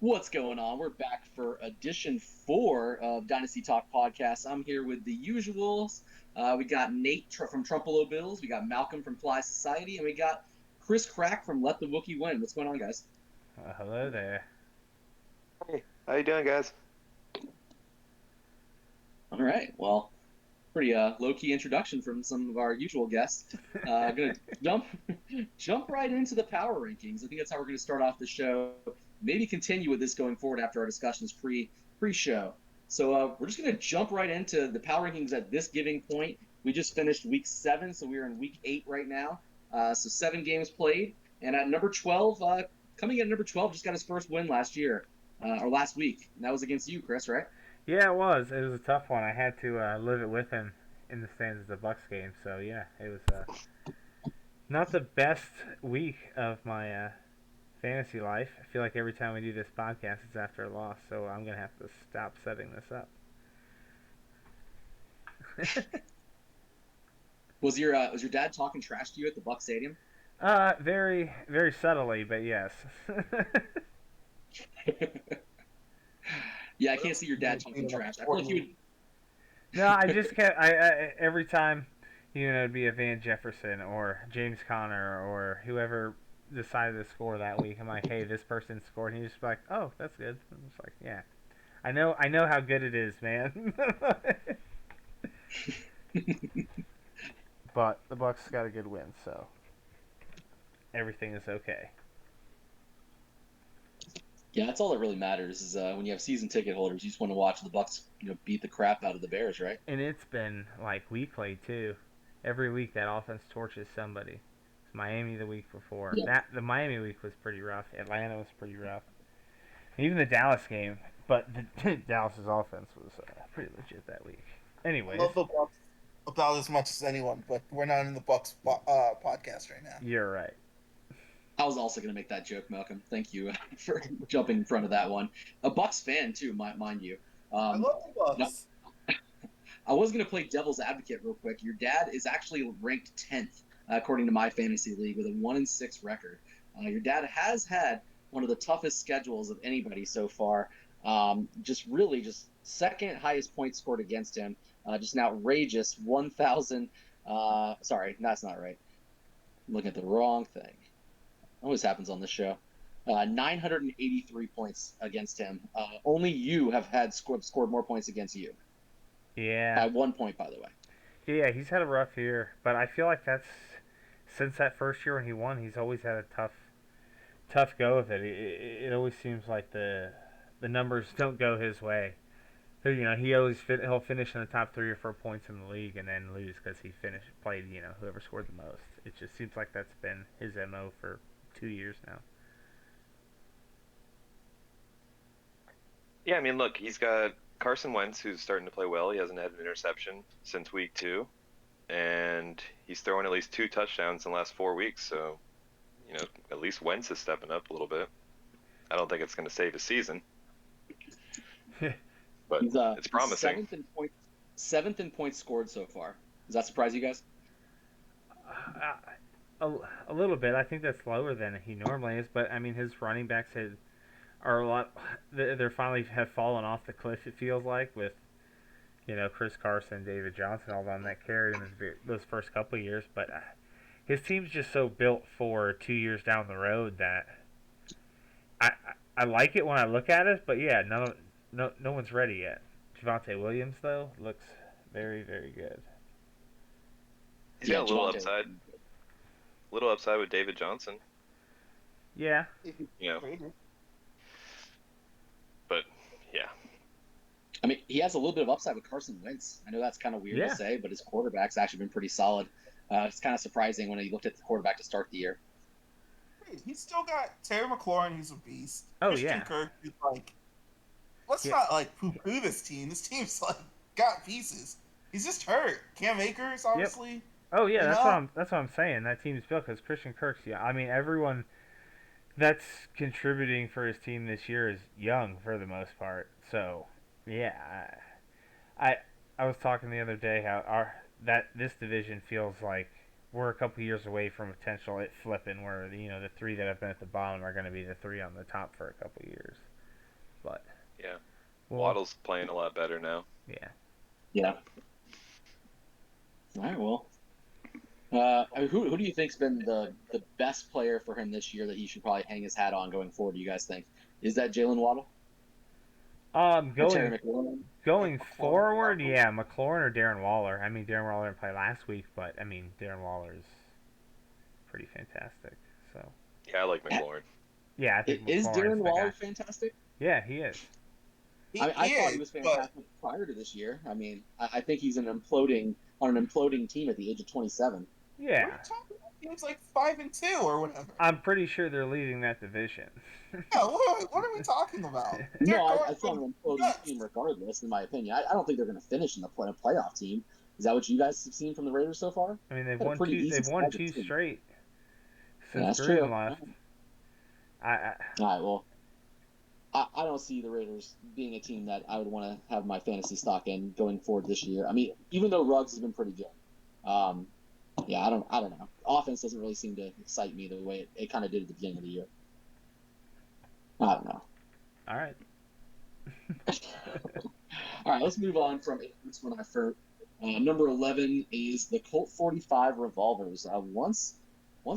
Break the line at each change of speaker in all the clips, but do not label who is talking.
What's going on? We're back for edition 4 of Dynasty Talk Podcast. I'm here with the usuals. We got Nate from Trumpelo Bills, we got Malcolm from Fly Society, and we got Chris Crack from Let the Wookie Win. What's going on, guys?
Hello there.
Hey, how you doing, guys?
All right. Well, pretty low key introduction from some of our usual guests. Gonna jump right into the power rankings. I think that's how we're gonna start off the show. Maybe continue with this going forward after our discussions pre show. So we're just gonna jump right into the power rankings at this giving point. We just finished week 7, so we're in week 8 right now. So 7 games played, and at number 12, coming in at number 12, just got his first win last year or last week, and that was against you, Chris, right?
Yeah, it was. It was a tough one. I had to live it with him in the stands of the Bucks game. So yeah, it was not the best week of my fantasy life. I feel like every time we do this podcast, it's after a loss. So I'm gonna have to stop setting this up.
Was your dad talking trash to you at the Buck Stadium?
Very very subtly, but yes.
Yeah, I can't see your dad talking trash. I feel like he would.
No, I just kept. I every time, it'd be a Van Jefferson or James Conner or whoever decided to score that week. I'm like, hey, this person scored, and he's just like, oh, that's good. I'm just like, yeah, I know how good it is, man. But the Bucks got a good win, so everything is okay.
Yeah, that's all that really matters is when you have season ticket holders, you just want to watch the Bucks, beat the crap out of the Bears, right?
And it's been like weekly too. Every week that offense torches somebody. It's Miami the week before.
Yeah.
That the Miami week was pretty rough. Atlanta was pretty rough. Even the Dallas game, but the Dallas's offense was pretty legit that week.
I
Anyways,
love the Bucks about as much as anyone, but we're not in the Bucks podcast right now.
you're right.
I was also going to make that joke, Malcolm. Thank you for jumping in front of that one. A Bucks fan too, mind you.
I
Um,
love the
no,
Bucks.
I was going to play devil's advocate real quick. Your dad is actually ranked 10th according to my fantasy league with a 1-6 record. Your dad has had one of the toughest schedules of anybody so far. Just really just second highest points scored against him. Just an outrageous 1,000. Sorry, that's not right. I'm looking at the wrong thing. Always happens on this show. 983 points against him. Only you have had scored more points against you
Yeah,
by 1 point, by the way.
yeah, he's had a rough year, but I feel like that's since that first year when he won, he's always had a tough go of it. It always seems like the numbers don't go his way. So, he'll finish in the top 3 or 4 points in the league and then lose because he played whoever scored the most. It just seems like that's been his mo for 2 years now.
Yeah, I mean, look, he's got Carson Wentz, who's starting to play well. He hasn't had an interception since week 2, and he's throwing at least 2 touchdowns in the last 4 weeks. So, at least Wentz is stepping up a little bit. I don't think it's going to save his season, but it's
He's
promising.
seventh in points scored so far. Does that surprise you guys?
a, a little bit. I think that's lower than he normally is, but I mean his running backs are a lot. They're finally have fallen off the cliff. It feels like with Chris Carson, David Johnson, all of them that carried him those first couple of years. But his team's just so built for 2 years down the road that I I like it when I look at it. But yeah, no one's ready yet. Javante Williams though looks very very good.
He's
Yeah,
got
Javante.
a little upside with David Johnson,
Yeah,
If you
you know.
trade him.
But yeah,
I mean, he has a little bit of upside with Carson Wentz. I know that's kind of weird to
yeah.
say, but his quarterback's actually been pretty solid. It's kind of surprising when you looked at the quarterback to start the year.
He's still got Terry McLaurin, who's a beast.
Oh
Christian
yeah,
Kirk, who's like, let's
yeah.
not like poo-poo this team. This team's like got pieces. He's just hurt. Cam Akers,
Yep.
obviously.
Oh yeah,
You
that's what
know,
I'm saying. That team's built because Christian Kirk's. Yeah, I mean everyone that's contributing for his team this year is young for the most part. So yeah, I I was talking the other day how our that this division feels like we're a couple years away from potential it flipping where the three that have been at the bottom are going to be the three on the top for a couple years. but
Yeah.
well,
Waddle's playing a lot better now.
yeah.
Yeah. All right. Well, who do you think's been the best player for him this year that he should probably hang his hat on going forward? Do you guys think is that Jalen Waddle or Terry
Going
McLaurin?
going
McLaurin,
forward,
Waddle.
yeah, McLaurin or Darren Waller. I mean, Darren Waller didn't play last week, but I mean, Darren Waller's pretty fantastic. So
Yeah, I like McLaurin.
yeah, I think
Is
McLaurin's
Darren
the
Waller
guy.
fantastic?
Yeah, he is.
I
He
mean, I thought he
is,
was
but
fantastic prior to this year. I mean, I think he's on an imploding team at the age of 27.
what are
Yeah,
you talking about? He was like 5-2 or whatever.
I'm pretty sure they're leading that division.
Yeah, what are we talking about?
No,
Derek
I
Carr's
still have an imploding
nuts.
team regardless, in my opinion. I don't think they're going to finish in the playoff team. Is that what you guys have seen from the Raiders so far?
I mean, they've
Had a
won
pretty
two.
easy
They've won
schedule
two
too.
straight
Yeah,
since
that's true.
Gruden left. I
All right, well, I don't see the Raiders being a team that I would want to have my fantasy stock in going forward this year. I mean, even though Ruggs has been pretty good, yeah, I don't know. Offense doesn't really seem to excite me the way it kind of did at the beginning of the year. I don't know.
all right.
All right, let's move on from this one. Number 11 is the Colt 45 Revolvers. Once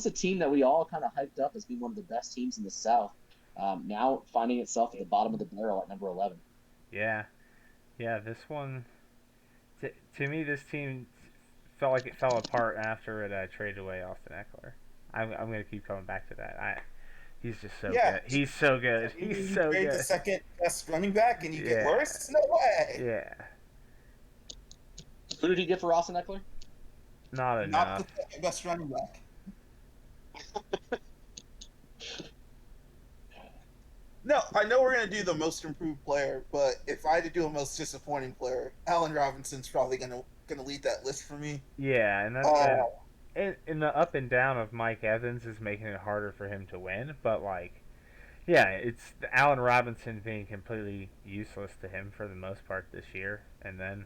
a team that we all kind of hyped up as being one of the best teams in the South, now finding itself at the bottom of the barrel at number 11.
Yeah, yeah. This one, to me, this team felt like it fell apart after it traded away Austin Eckler. I'm gonna keep coming back to that. He's just so
Yeah.
good. He's so good.
You mean
He's
you
so
trade the
good.
second best running back and you get
Yeah.
worse? No way.
Yeah,
Who did he get for Austin Eckler?
not
Not
enough.
the second best running back. No, I know we're gonna do the most improved player, but if I had to do a most disappointing player, Allen Robinson's probably gonna lead that list for me.
Yeah, and that's
Uh,
and the up and down of Mike Evans is making it harder for him to win. But like, yeah, it's Allen Robinson being completely useless to him for the most part this year, and then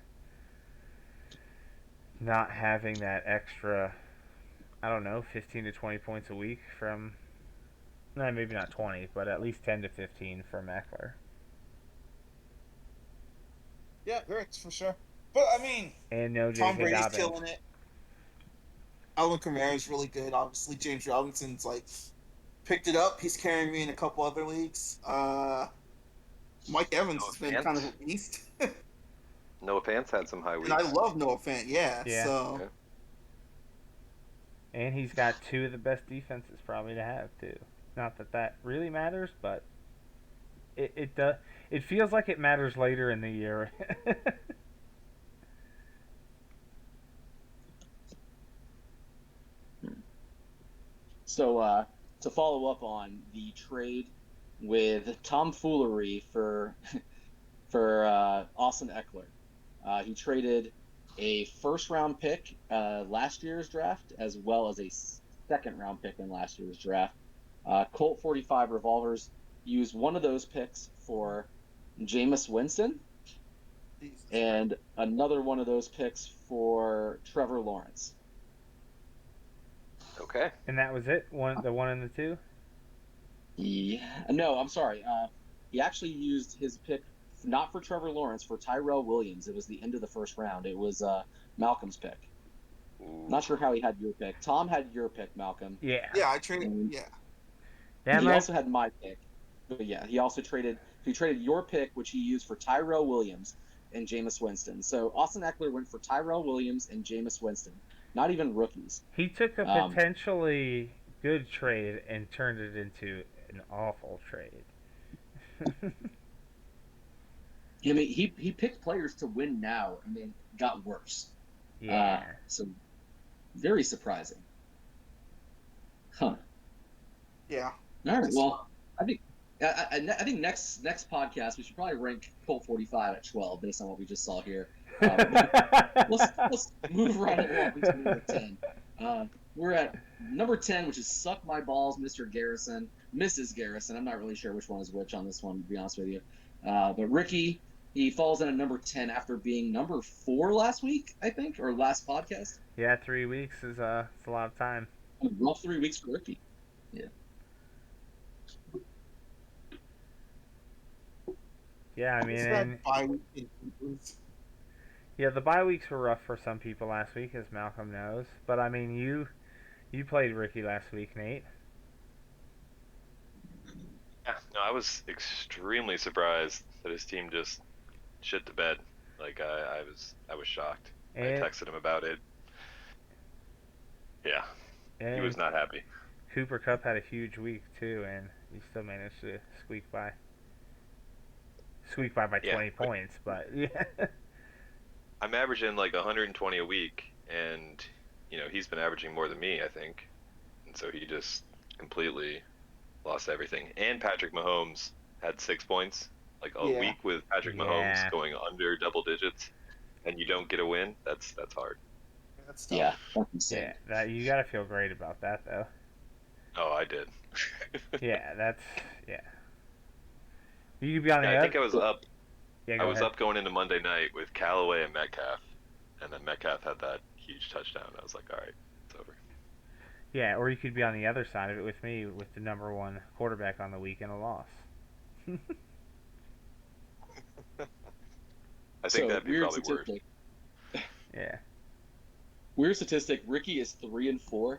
not having that extra, I don't know, 15 to 20 points a week from, no, maybe not 20, but at least 10 to 15 from Eckler.
yeah, Hurts for sure. But I mean,
And no
Tom
J.K.
Brady's
Dobbins.
killing it. Alvin Kamara's really good. Obviously, James Robinson's like picked it up. He's carrying me in a couple other leagues. Mike Evans has been
Fant?
kind of a beast, and
Noah Fant's had some high weeks.
I love Noah Fant. Yeah,
Yeah.
so
Yeah.
And he's got two of the best defenses probably to have, too. Not that that really matters, but it does. It feels like it matters later in the year.
So to follow up on the trade with tomfoolery for Austin Eckler, he traded a first round pick last year's draft as well as a second round pick in last year's draft. Colt 45 Revolvers used one of those picks for Jameis Winston
Jesus.
and another one of those picks for Trevor Lawrence.
Okay.
And that was it? The one and the two?
Yeah, no, I'm sorry. He actually used his pick not for Trevor Lawrence, for Tyrell Williams. It was the end of the first round. It was Malcolm's pick.
Ooh.
Not sure how he had your pick. Tom had your pick, Malcolm.
Yeah.
Yeah, I traded.
And
Yeah,
Yeah,
he
man.
also had my pick. But yeah, he traded your pick, which he used for Tyrell Williams and Jameis Winston. So Austin Eckler went for Tyrell Williams and Jameis Winston. Not even rookies.
He took a potentially good trade and turned it into an awful trade.
I mean, he picked players to win now, and then got worse.
Yeah.
So very surprising. Huh.
yeah.
All right. Well, I think next podcast we should probably rank Colt 45 at 12 based on what we just saw here. Let's move right along to number 10. We're at number 10, which is Suck My Balls, Mr. Garrison, Mrs. Garrison. I'm not really sure which one is which on this one, to be honest with you. But Ricky, he falls in at number 10 after being number 4 last week, I think, or last podcast.
Yeah, 3 weeks is it's a lot of time.
Rough 3 weeks for Ricky. Yeah.
Yeah, I mean,
It's
and
that bye week in Keepers.
yeah, the bye weeks were rough for some people last week, as Malcolm knows. But I mean, you played Ricky last week, Nate.
Yeah, no, I was extremely surprised that his team just shit the bed. Like I was shocked. I
And
texted him about it. Yeah, he
and
was not happy.
Cooper Cup had a huge week too, and he still managed to squeak by
Yeah,
20
but
points. But yeah,
I'm averaging like 120 a week, and he's been averaging more than me, I think, and so he just completely lost everything. And Patrick Mahomes had 6 points. Like a
Yeah,
week with Patrick Mahomes
yeah,
going under double digits, and you don't get a win. That's hard.
that's tough.
Yeah, that's
yeah.
insane.
That you gotta feel great about that though.
Oh, I did.
Yeah, that's yeah. You could be on
Yeah,
the
I think
other.
I was up.
Yeah,
I
go
was
ahead.
up going into Monday night with Callaway and Metcalf, and then Metcalf had that huge touchdown. I was like, all right, it's over.
Yeah, or you could be on the other side of it with me, with the number one quarterback on the week and a loss.
I think
So
that'd be probably worse.
Yeah.
Weird statistic. Ricky is 3-4,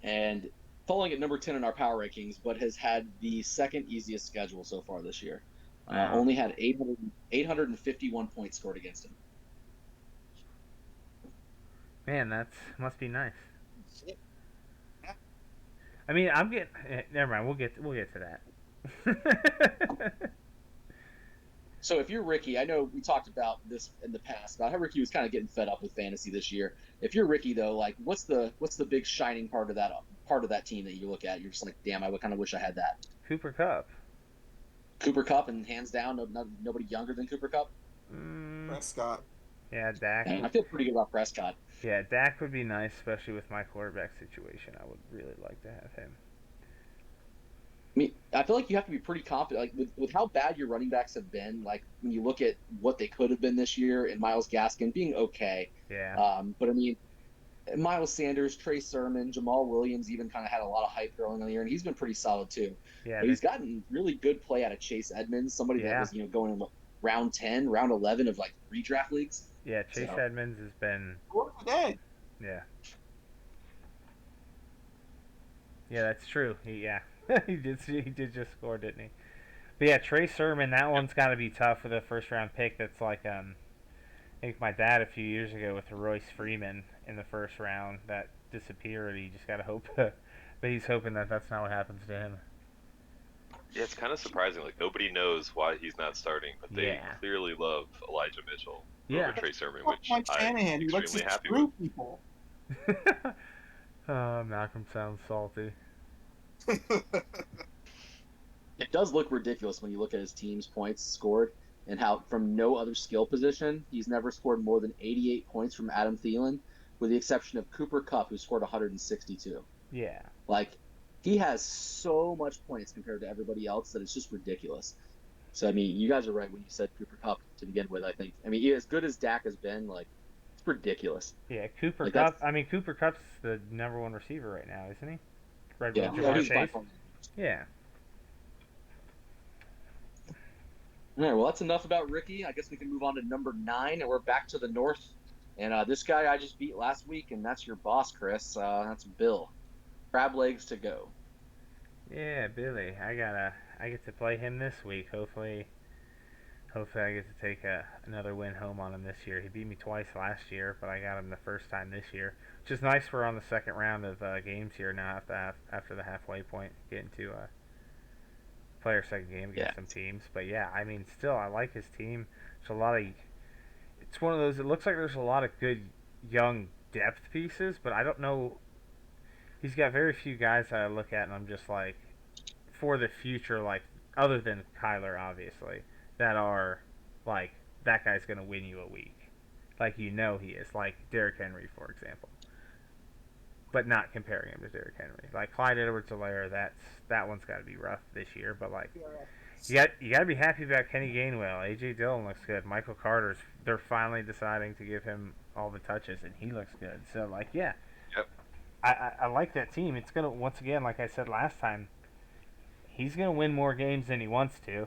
and falling at number 10 in our power rankings, but has had the second easiest schedule so far this year.
Wow.
Only had 851 points scored against him.
Man, that's must be nice.
Shit. Yeah.
I mean, I'm getting. Never mind. We'll get to that.
So if you're Ricky, I know we talked about this in the past about how Ricky was kind of getting fed up with fantasy this year. If you're Ricky though, like what's the big shining part of that team that you look at? You're just like, damn, I would kind of wish I had that.
Cooper Cup.
Cooper Cup, and hands down, nobody younger than Cooper Cup.
Mm,
Prescott.
yeah, Dak.
And I feel pretty good about Prescott.
Yeah, Dak would be nice, especially with my quarterback situation. I would really like to have him.
I mean, I feel like you have to be pretty confident, like with how bad your running backs have been. Like when you look at what they could have been this year, and Miles Gaskin being okay,
Yeah.
but I mean, Miles Sanders, Trey Sermon, Jamal Williams even kind of had a lot of hype early in the year, and he's been pretty solid too.
Yeah.
But he's gotten really good play out of Chase Edmonds, somebody that
Yeah.
was going in round 10, round 11 of like redraft leagues.
Yeah. Chase
So
Edmonds has been.
Scored today.
Yeah. Yeah, that's true. Yeah. he did. He did just score, didn't he? But yeah, Trey Sermon. That one's got to be tough for the first round pick. That's like I think my dad a few years ago with Royce Freeman in the first round that disappeared. You just gotta hope, but he's hoping that that's not what happens to him.
Yeah, it's kind of surprising. Like nobody knows why he's not starting, but they
Yeah.
clearly love Elijah Mitchell
Yeah.
over Trey Sermon,
Fuck
which
Mike
I'm
Shanahan, who likes
extremely
to
happy with.
screw people.
Oh, Malcolm sounds salty.
it does look ridiculous when you look at his team's points scored and how from no other skill position he's never scored more than 88 points from Adam Thielen, with the exception of Cooper Kupp, who scored 162.
Yeah.
Like he has so much points compared to everybody else that it's just ridiculous. So I mean, you guys are right when you said Cooper Kupp to begin with. I think. I mean, as good as Dak has been, like it's ridiculous.
Yeah, Cooper
Like
Cup.
that's
I mean, Cooper Cup's the number one receiver right now, isn't he? Right
yeah.
with
Oh,
Jamar
he's by
Chase.
far.
Yeah.
All right, well, that's enough about Ricky. I guess we can move on to number 9, and we're back to the north. And this guy I just beat last week, and that's your boss, Chris. That's Bill. Crab legs to go.
Yeah, Billy. I get to play him this week. Hopefully I get to take another win home on him this year. He beat me twice last year, but I got him the first time this year, which is nice. We're on the second round of games here now after the halfway point, getting to play our second game against some teams. But yeah, I mean, still, I like his team. It's a lot of. It's one of those. It looks like there's a lot of good young depth pieces, but I don't know. He's got very few guys that I look at and I'm just like, for the future, like other than Kyler, obviously, that are like that guy's gonna win you a week, like he is, like Derrick Henry, for example. But not comparing him to Derrick Henry. Like Clyde Edwards-Helaire, that one's got to be rough this year. But like, you got to be happy about Kenny Gainwell. AJ Dillon looks good. Michael Carter's. They're finally deciding to give him all the touches, and he looks good. So like, yeah,
Yep.
I like that team. It's gonna, once again, like I said last time, he's gonna win more games than he wants to.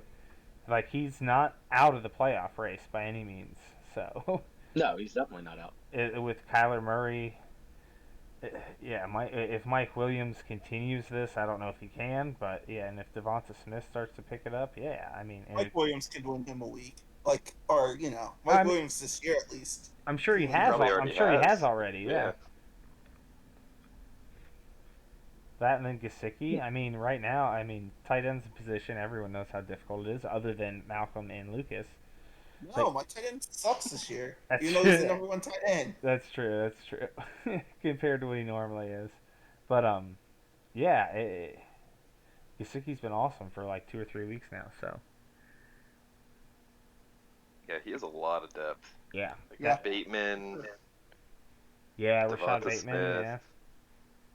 Like, he's not out of the playoff race by any means. So,
No, he's definitely not out.
with Kyler Murray, yeah, if Mike Williams continues this, I don't know if he can, but yeah, and if Devonta Smith starts to pick it up, yeah, I mean,
Mike Williams can win him a week. Like, or,
I
Mike
mean,
Williams this year at least.
I'm sure he
Can win
has.
him.
Probably
I'm
already
sure he has
has.
already. Yeah.
Yeah.
That and then Gesicki. I mean, right now, I mean, tight end's a position everyone knows how difficult it is, other than Malcolm and Lucas.
No,
Like,
my tight end sucks this year.
that's
Even though he's the number one tight end.
That's true. That's true. Compared to what he normally is, but yeah, Gesicki's been awesome for like 2 or 3 weeks now. So
Yeah, he has a lot of depth.
yeah,
Like
Yeah.
Bateman,
yeah, Rashad
Devonta
Bateman.
Smith,
Yeah,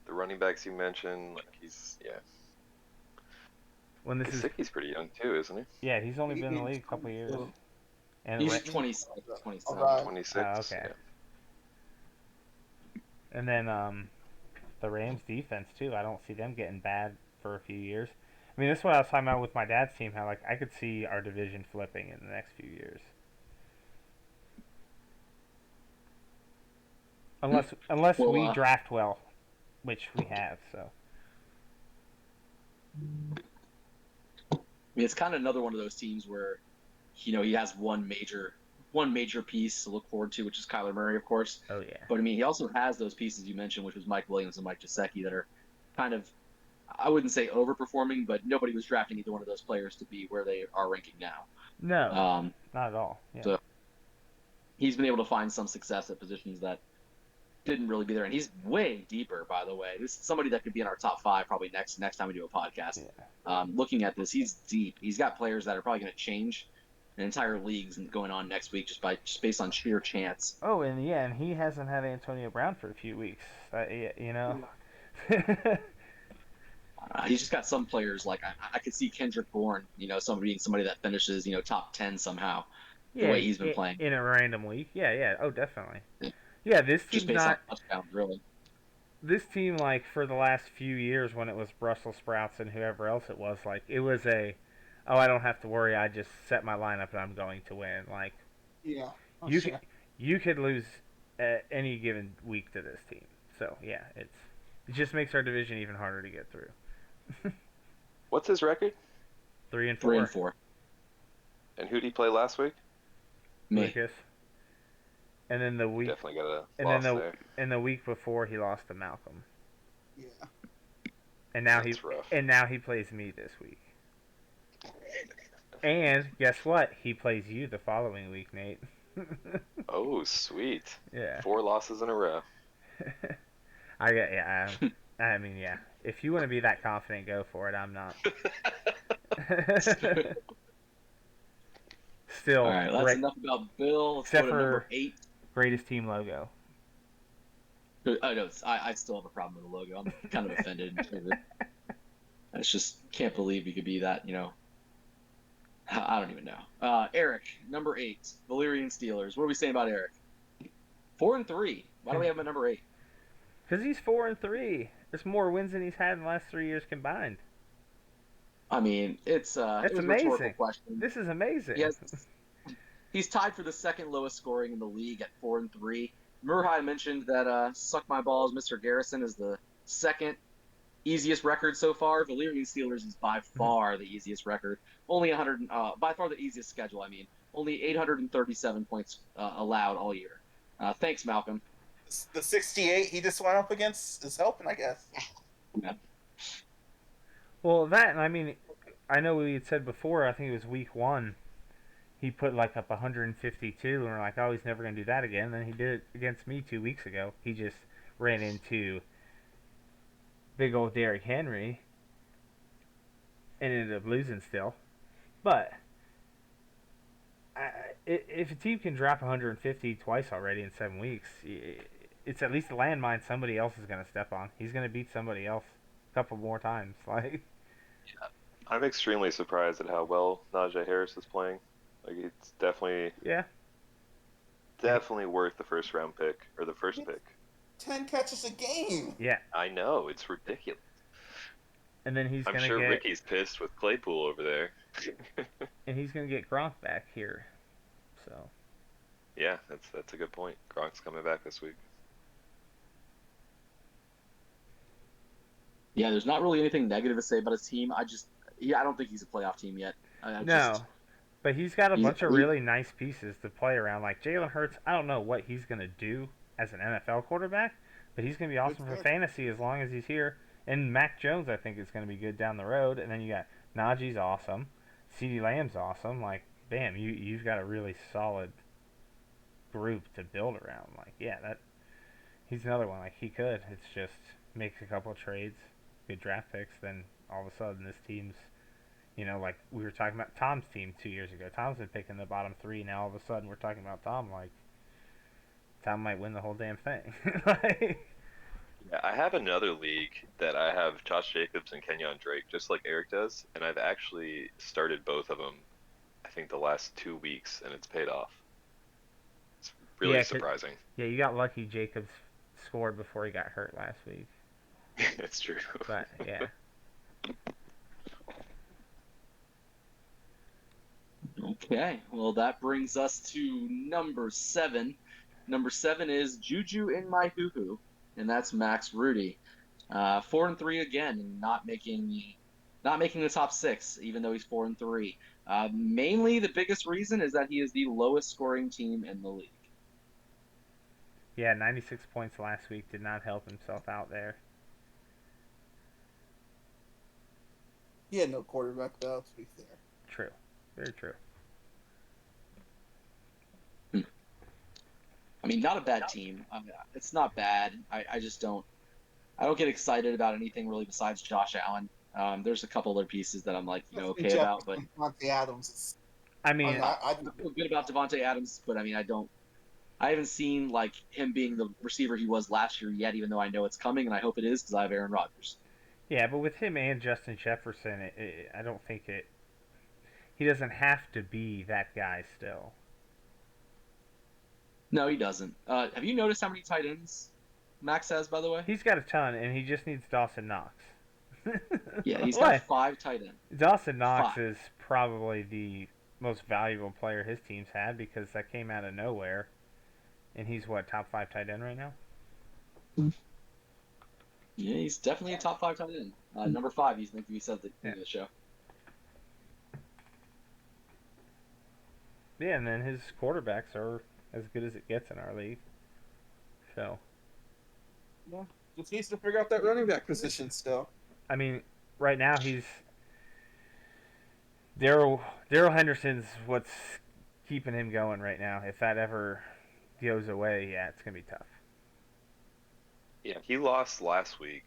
the running backs you mentioned, like
when this is
Gesicki's pretty young too, isn't he?
yeah, he's only been in the league a couple years. And
He's
Ra-
26, 27.
Alright.
26.
Oh, okay.
Yeah.
and then the Rams defense too. I don't see them getting bad for a few years. I mean, this is what I was talking about with my dad's team. How like I could see our division flipping in the next few years, unless
Well,
we draft well, which we have. So
I mean, it's kind of another one of those teams where, he has one major piece to look forward to, which is Kyler Murray, of course.
oh yeah,
But I mean, he also has those pieces you mentioned, which was Mike Williams and Mike Gesicki, that are kind of, I wouldn't say overperforming, but nobody was drafting either one of those players to be where they are ranking now.
no, not at all. Yeah.
So he's been able to find some success at positions that didn't really be there, and he's way deeper. By the way, this is somebody that could be in our top 5 probably next time we do a podcast.
Yeah.
Looking at this, he's deep. He's got players that are probably going to change an entire leagues and going on next week just based on sheer chance.
Oh, and yeah, and he hasn't had Antonio Brown for a few weeks.
He's just got some players like I could see Kendrick Bourne, somebody that finishes top 10 somehow. The way he's been playing
in a random week. Yeah, yeah. Oh, definitely.
Yeah.
Yeah, this
just
team's
based
not.
on touchdowns, really.
This team, like for the last few years, when it was Brussels sprouts and whoever else it was, like it was I don't have to worry. I just set my lineup and I'm going to win. Like
Yeah.
you could lose any given week to this team. So yeah, it just makes our division even harder to get through.
What's his record?
3-4.
3-4.
And who did he play last week?
Me.
Lucas. And then the week,
Definitely got a
and
loss
then
there.
and the week before he lost to Malcolm.
Yeah.
And now
That's rough.
he plays me this week. And guess what? He plays you the following week, Nate.
Oh, sweet.
Yeah.
4 losses in a row.
I mean, yeah. If you want to be that confident, go for it. I'm not. Still,
All right, that's enough about Bill. Let's
Except
go to number
for-
8.
greatest team logo.
Oh, no, I still have a problem with the logo. I'm kind of offended. I just can't believe he could be that, I don't even know. Eric, number 8, Valyrian Steelers. What are we saying about Eric? 4-3. Why do we have him at number 8?
Because he's 4-3. There's more wins than he's had in the last 3 years combined.
I mean, it's
That's
it was a rhetorical
amazing.
question.
This is amazing.
He's tied for the second lowest scoring in the league at 4-3. Remember how I mentioned that Suck My Balls, Mr. Garrison is the second easiest record so far? Valyrian Steelers is by far the easiest record. Only 100, by far the easiest schedule. I mean, only 837 points allowed all year. Thanks, Malcolm.
The 68 he just went up against is helping, I guess.
Yeah.
Well, I mean, I know we had said before, I think it was week 1, he put like up 152, and we're like, oh, he's never going to do that again. Then he did it against me 2 weeks ago. He just ran into big old Derrick Henry and ended up losing still. But if a team can drop 150 twice already in 7 weeks, it's at least a landmine somebody else is going to step on. He's going to beat somebody else a couple more times. Like,
I'm extremely surprised at how well Najee Harris is playing. Like, it's definitely worth the first round pick, or the first pick.
10 catches a game.
Yeah.
I know, it's ridiculous.
And then he's
I'm
going to
sure
get...
Ricky's pissed with Claypool over there.
and he's gonna get Gronk back here. So
Yeah, that's a good point. Gronk's coming back this week.
Yeah, there's not really anything negative to say about his team. I don't think he's a playoff team yet. I just,
no, but he's got a
he's,
bunch of
he,
really nice pieces to play around. Like Jalen Hurts, I don't know what he's gonna do as an NFL quarterback, but he's gonna be awesome for fantasy as long as he's here. And Mac Jones, I think, is gonna be good down the road. And then you got Najee's awesome, CeeDee Lamb's awesome. Like, bam, you've got a really solid group to build around. Like, yeah, that he's another one. Like, he could. It's just makes a couple of trades, good draft picks, then all of a sudden this team's, like we were talking about Tom's team 2 years ago. Tom's been picking the bottom three. Now all of a sudden we're talking about Tom. Like, Tom might win the whole damn thing. Like,
Yeah, I have another league that I have Josh Jacobs and Kenyon Drake, just like Eric does, and I've actually started both of them, I think, the last 2 weeks, and it's paid off. It's really
yeah,
surprising.
yeah, you got lucky. Jacobs scored before he got hurt last week.
It's true.
But yeah.
Okay, well, that brings us to number 7. Number 7 is Juju in my hoo-hoo, and that's Max Rudy. 4-3 again, and not making the top 6, even though he's 4-3. Mainly, the biggest reason is that he is the lowest scoring team in the league.
Yeah, 96 points last week did not help himself out there.
He had no quarterback though, to be fair.
True. Very true.
I mean, not a bad team. It's not bad. I just don't. I don't get excited about anything really besides Josh Allen. There's a couple other pieces that I'm like, okay about, but
Devontae Adams.
I mean,
I feel good about Devontae Adams, but I mean, I haven't seen like him being the receiver he was last year yet. Even though I know it's coming, and I hope it is because I have Aaron Rodgers.
yeah, but with him and Justin Jefferson, I don't think it. He doesn't have to be that guy still.
No, he doesn't. Have you noticed how many tight ends Max has, by the way?
He's got a ton, and he just needs Dawson Knox.
Yeah, he's got 5 tight ends.
Dawson Knox
5.
is probably the most valuable player his team's had because that came out of nowhere. And he's what, top 5 tight end right now?
Yeah, he's definitely a top 5 tight end. Number 5, you think you said at the beginning of the show.
Yeah, and then his quarterbacks are as good as it gets in our league. So,
Yeah, just needs to figure out that running back position still.
I mean, right now he's Daryl Henderson's what's keeping him going right now. If that ever goes away, yeah, it's gonna be tough.
Yeah, he lost last week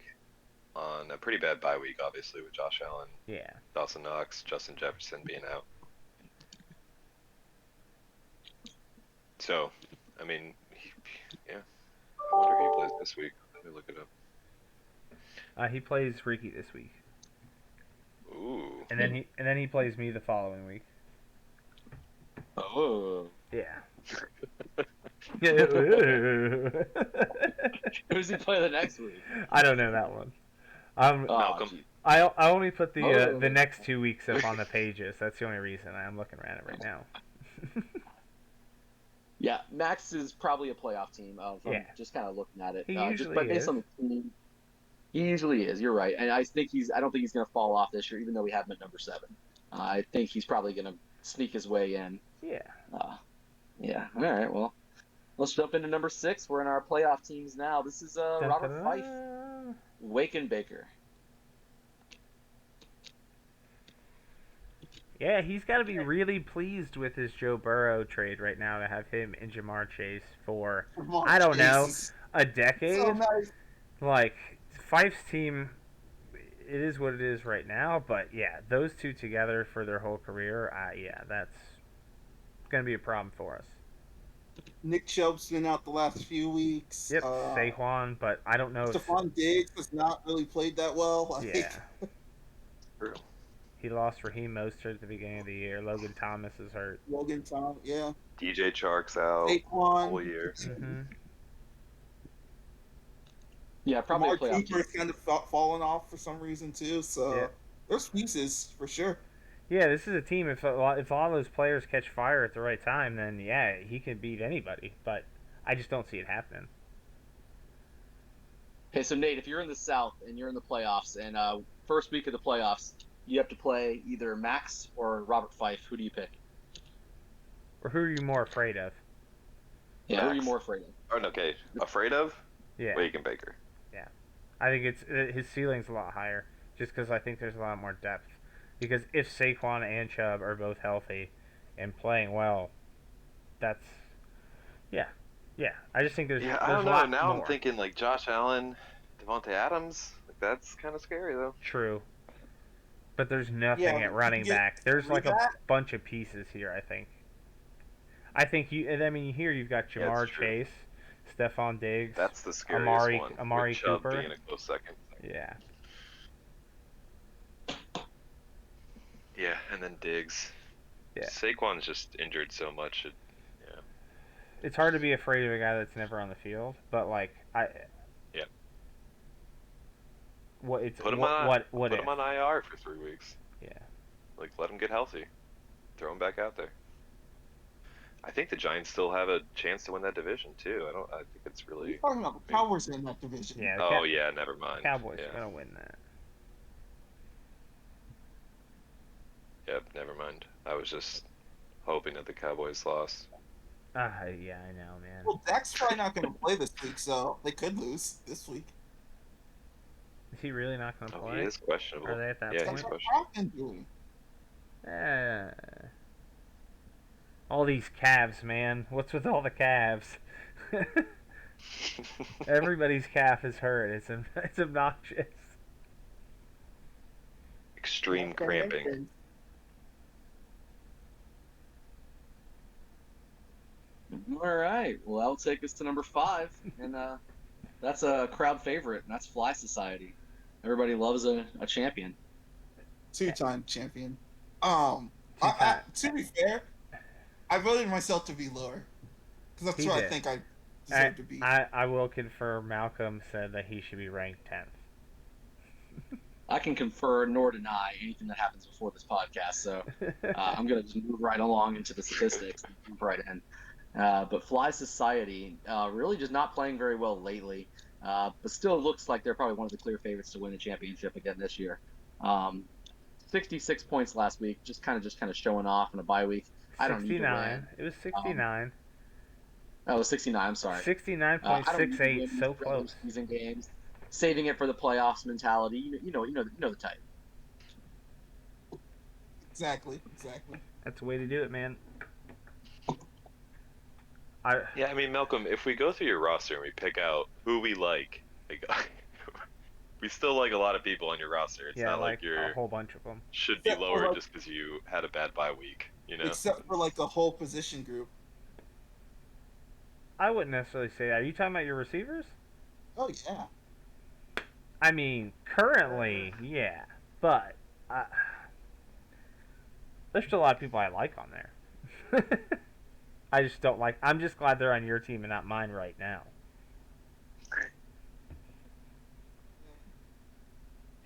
on a pretty bad bye week, obviously, with Josh Allen,
Yeah.
Dawson Knox, Justin Jefferson being out. So, I mean, yeah. I wonder who he plays this week. Let me look it up.
He plays Ricky this week,
Ooh.
and then he plays me the following week.
Oh.
Yeah.
Who's he play the next week?
I don't know that one.
Malcolm.
Geez.
I only put the
Oh.
next 2 weeks up on the pages. That's the only reason I'm looking at it right now.
Yeah, Max is probably a playoff team. From
Yeah.
just kind of looking at it.
He
just
usually
based
is.
on the team, he usually is. You're right, and I don't think he's going to fall off this year, even though we have him at number 7. I think he's probably going to sneak his way in.
Yeah.
Yeah. All right. Well, let's jump into number 6. We're in our playoff teams now. This is Robert Fife, Wake and Baker.
Yeah, he's got to be really pleased with his Joe Burrow trade right now to have him and Jamar Chase for, I don't know, a decade.
So nice.
Like, Fife's team, it is what it is right now, but yeah, those two together for their whole career, yeah, that's going to be a problem for us.
Nick Chubb's been out the last few weeks.
Yep, Saquon, but I don't know.
Stephon Diggs has not really played that well.
Yeah.
True.
He lost Raheem Mostert at the beginning of the year. Logan Thomas is hurt.
Logan Thomas, yeah.
DJ Chark's out
Saquon.
whole year.
Mm-hmm.
Yeah, probably a
Mark
playoff team.
Cooper's kind of fallen off for some reason too. So
Yeah.
there's pieces for sure.
Yeah, this is a team. If a lot of those players catch fire at the right time, then yeah, he can beat anybody. But I just don't see it happening.
Okay, so Nate, if you're in the South and you're in the playoffs, and first week of the playoffs, you have to play either Max or Robert Fife. Who do you pick?
Or who are you more afraid of?
Yeah, who are you
Max.
more afraid of?
Oh, okay. Afraid of?
Yeah,
Wake and Baker.
yeah. I think his ceiling's a lot higher, just because I think there's a lot more depth. Because if Saquon and Chubb are both healthy and playing well, that's yeah, yeah. I just think
Yeah, I
there's
don't
a
know.
lot
Now I'm
more.
thinking like Josh Allen, Devontae Adams. Like that's kind of scary though.
True, but there's
Yeah,
nothing at
but you can
running
get
back. There's
through
like a
that.
bunch of pieces here. I think. I think you. And I mean, here you've got
Yeah, it's
Jamar
true.
Chase, Stephon Diggs,
That's the scariest
Amari
one, with
Amari
Chubb
Cooper.
being a close second.
Yeah,
Yeah, and then Diggs.
yeah.
Saquon's just injured so much. Yeah,
It's hard to be afraid of a guy that's never on the field, but like
yeah.
what it's
Put him on.
what
Put
if?
him on IR for 3 weeks.
Yeah.
Like let him get healthy. Throw him back out there. I think the Giants still have a chance to win that division too. I don't. I think it's
What are you
really.
talking about? The Cowboys are in that division.
Yeah,
Oh yeah, never mind.
Cowboys
Yeah.
are gonna win that.
Yep, never mind. I was just hoping that the Cowboys lost.
Yeah, I know, man.
Well, Dak's probably not going to play this week, so they could lose this week.
Is he really not gonna
Oh,
play?
he is questionable.
Are they at that
Yeah,
point?
he's
That's what
questionable.
Brock doing.
Eh, all these calves, man. What's with all the calves? Everybody's calf is hurt. It's obnoxious.
Extreme cramping.
All right. Well, that'll take us to number 5, and that's a crowd favorite, and that's Fly Society. Everybody loves a champion.
Two-time champion.
Two-time.
To be fair, I voted myself to be lower because that's
He
what I
did.
think I deserve to be.
I will confirm. Malcolm said that he should be ranked 10th.
I can confer nor deny anything that happens before this podcast, so I'm going to just move right along into the statistics and jump right in. But Fly Society really just not playing very well lately, but still looks like they're probably one of the clear favorites to win the championship again this year. 66 points last week, just kind of showing off in a bye week. I don't need to
69.
win.
It was 69.
Oh, it was 69. I'm sorry.
69.68. So close.
Season games, saving it for the playoffs mentality. You know the type.
Exactly.
That's the way to do it, man.
Yeah, I mean, Malcolm, if we go through your roster and we pick out who we like we still like a lot of people on your roster. It's
Yeah,
not
like
you're
a whole bunch of them.
should be
Except for,
lower
like-
just because you had a bad bye week. You know.
Except for like a whole position group.
I wouldn't necessarily say that. Are you talking about your receivers?
Oh yeah.
I mean, currently, yeah, but there's still a lot of people I like on there. I just don't like. I'm just glad they're on your team and not mine right now.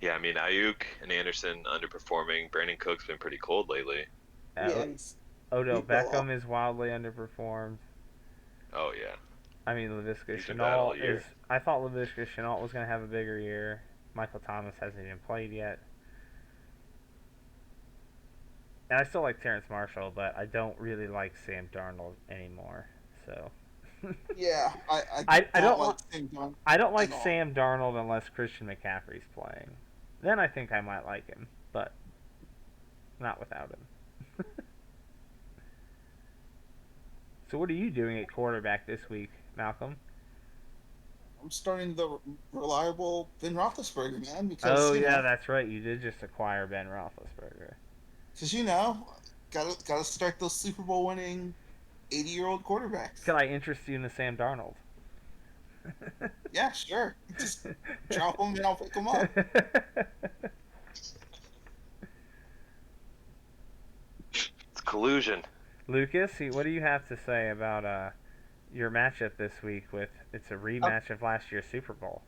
Yeah, I mean, Ayuk and Anderson underperforming. Brandon Cook's been pretty cold lately.
Yeah.
Odell
he fell
Beckham is wildly underperformed.
Oh yeah.
I mean, Laviska
He's been bad all
Shenault
year.
is. I thought Laviska Shenault was going to have a bigger year. Michael Thomas hasn't even played yet. And I still like Terrence Marshall, but I don't really like Sam Darnold anymore. So.
Yeah.
I don't
like Sam Darnold
I don't like
at all.
Sam Darnold unless Christian McCaffrey's playing. Then I think I might like him, but not without him. So what are you doing at quarterback this week, Malcolm?
I'm starting the reliable Ben Roethlisberger, man. Because
Oh yeah, that's right. You did just acquire Ben Roethlisberger.
Because gotta start those Super Bowl winning 80-year-old quarterbacks.
Could I interest you in the Sam Darnold?
Yeah, sure. Just drop them and I'll pick them up.
It's collusion.
Lucas, what do you have to say about your matchup this week? It's a rematch of last year's Super Bowl.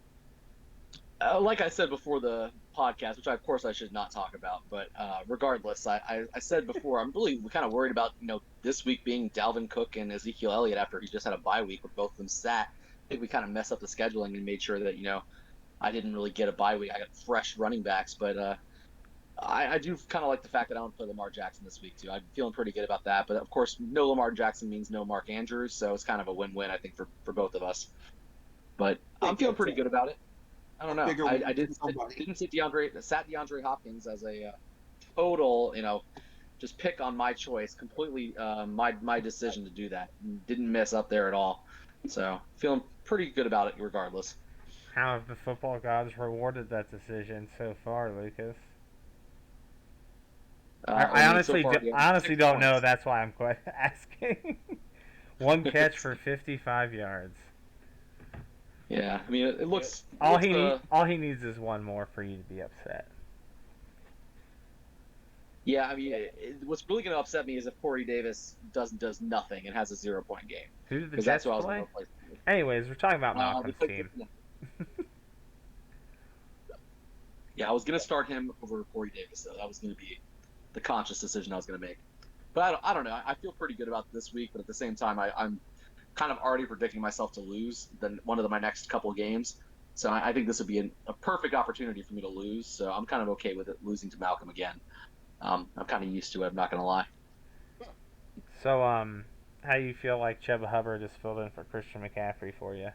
Like I said before the podcast, which of course I should not talk about, but regardless, I said before I'm really kind of worried about this week being Dalvin Cook and Ezekiel Elliott after he just had a bye week with both of them sat. I think we kind of messed up the scheduling and made sure that I didn't really get a bye week. I got fresh running backs, but I do kind of like the fact that I don't play Lamar Jackson this week too. I'm feeling pretty good about that, but of course, no Lamar Jackson means no Mark Andrews, so it's kind of a win-win I think for both of us. But I'm feeling pretty good about it. I don't know.
Bigger
I
win
didn't
for somebody.
didn't sit DeAndre Hopkins as a total just pick on my choice completely my decision to do that. Didn't mess up there at all. So feeling pretty good about it regardless.
How have the football gods rewarded that decision so far, Lucas? I
Only so
honestly,
far,
I honestly don't know.
points.
That's why I'm asking. One catch for 55 yards.
Yeah, I mean it looks.
All he needs is one more for you to be upset.
Yeah, I mean what's really going to upset me is if Corey Davis does nothing and has a 0 point game
Who did the
because
Jets
that's what I was
play?
going to replace.
Anyways, we're talking about
They
Malcolm's
played
team.
Yeah, I was going to start him over Corey Davis though. That was going to be the conscious decision I was going to make. But I don't know. I feel pretty good about this week, but at the same time, I'm kind of already predicting myself to lose one of my next couple games. So I think this would be a perfect opportunity for me to lose. So I'm kind of okay with it losing to Malcolm again. I'm kind of used to it. I'm not going to lie.
So, how do you feel like Chuba Hubbard is filled in for Christian McCaffrey for you?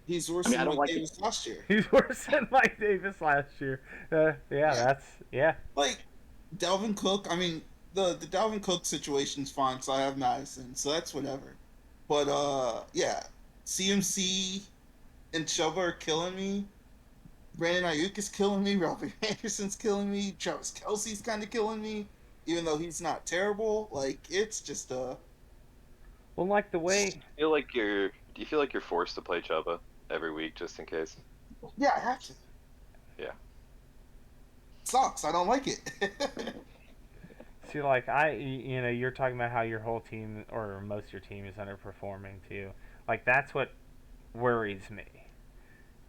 He's worse
I
than
don't
Mike
like
Davis last year.
He's worse than Mike Davis last year. Yeah.
Like Dalvin Cook. I mean, the Dalvin Cook situation's fine. So I have Madison, so that's whatever. But yeah, CMC and Chuba are killing me. Brandon Ayuk is killing me. Robbie Anderson's killing me. Travis Kelsey's kind of killing me, even though he's not terrible. Like it's just
Well, like the way.
Do you feel like you're forced to play Chuba every week just in case?
yeah, I have to.
Yeah.
Sucks. I don't like it.
See, like you're talking about how your whole team or most of your team is underperforming too. Like that's what worries me.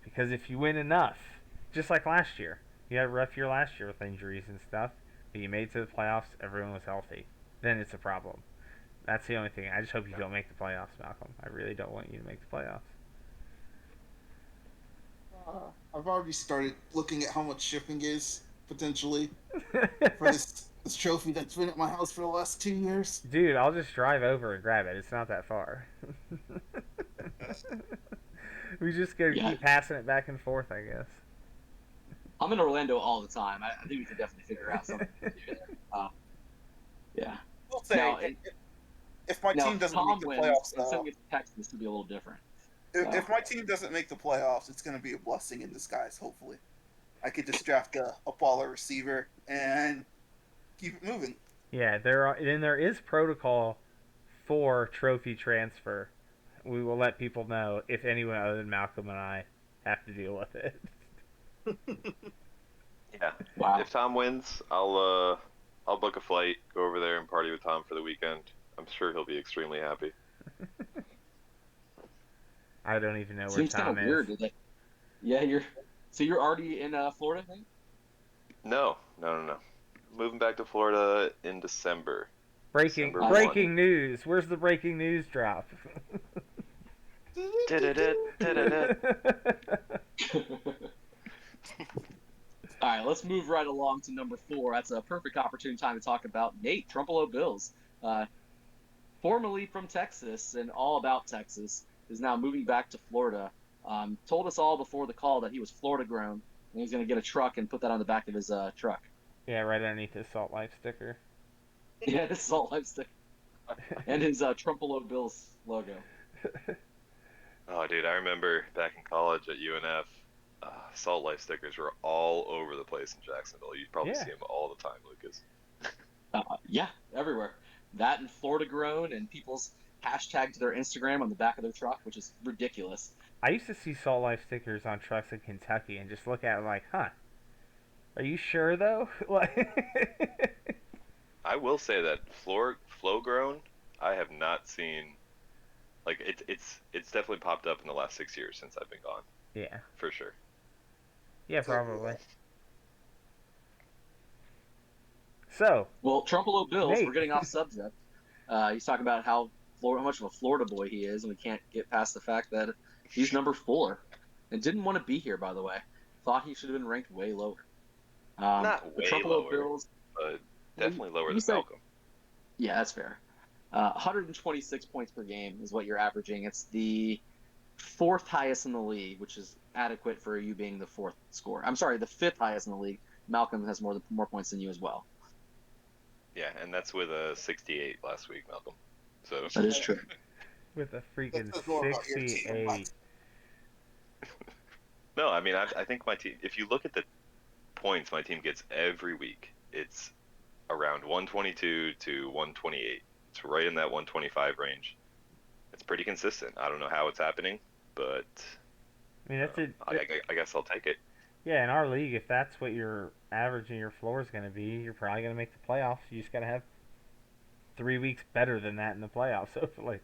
Because if you win enough, just like last year, you had a rough year last year with injuries and stuff, but you made it to the playoffs, everyone was healthy. Then it's a problem. That's the only thing. I just hope you don't make the playoffs, Malcolm. I really don't want you to make the playoffs.
I've already started looking at how much shipping is potentially for this trophy that's been at my house for the last 2 years.
Dude, I'll just drive over and grab it. It's not that far. We just gotta keep passing it back and forth, I guess.
I'm in Orlando all the time. I think we could definitely figure out something to do there. Yeah.
We'll say
Now,
if my team doesn't make the playoffs,
and sending it to Texas, this would be a little different.
if my team doesn't make the playoffs, it's going to be a blessing in disguise. Hopefully, I could just draft a baller receiver and keep it moving.
Yeah, there is protocol for trophy transfer. We will let people know if anyone other than Malcolm and I have to deal with it.
Yeah.
Wow.
If Tom wins, I'll book a flight, go over there and party with Tom for the weekend. I'm sure he'll be extremely happy.
I don't even know where
Seems
Tom
kind of
is.
weird. Yeah, you're already in Florida, I think?
No. Moving back to Florida in December.
Breaking
December 1.
news. Where's the breaking news drop?
All right, let's move right along to number 4. That's a perfect opportune time to talk about Nate Trumpelo Bills. Formerly from Texas and all about Texas, is now moving back to Florida. Told us all before the call that he was Florida grown, and he's going to get a truck and put that on the back of his truck.
Yeah, right underneath his Salt Life sticker.
Yeah, his Salt Life sticker. And his Trumpelo Bills logo.
Oh, dude, I remember back in college at UNF, Salt Life stickers were all over the place in Jacksonville. You'd probably see them all the time, Lucas.
Yeah, everywhere. That and Florida grown, and people's hashtag to their Instagram on the back of their truck, which is ridiculous.
I used to see Salt Life stickers on trucks in Kentucky and just look at it like, huh, are you sure though?
I will say that flow grown, I have not seen. Like it's definitely popped up in the last 6 years since I've been gone.
Yeah.
For sure.
Yeah,
So,
probably. So,
Well, Trumpelo Bills, we're
Nate.
getting off subject. He's talking about how much of a Florida boy he is, and we can't get past the fact that he's number 4 and didn't want to be here, by the way. Thought he should have been ranked way lower.
Not
The
way
Trumpelo
lower,
Bills,
but definitely lower
you
than
said,
Malcolm.
yeah, that's fair. 126 points per game is what you're averaging. It's the 4th highest in the league, which is adequate for you being the 4th scorer. I'm sorry, the 5th highest in the league. Malcolm has more points than you as well.
Yeah, and that's with a 68 last week, Malcolm. So
That is true.
With a
that
freaking
says more about your team than my
68.
no, I mean I think my team. If you look at the points my team gets every week, it's around 122 to 128. It's right in that 125 range. It's pretty consistent. I don't know how it's happening, but
I mean, that's it.
I guess I'll take it.
Yeah, in our league, if that's what your average and your floor is going to be, you're probably going to make the playoffs. You just got to have 3 weeks better than that in the playoffs, hopefully.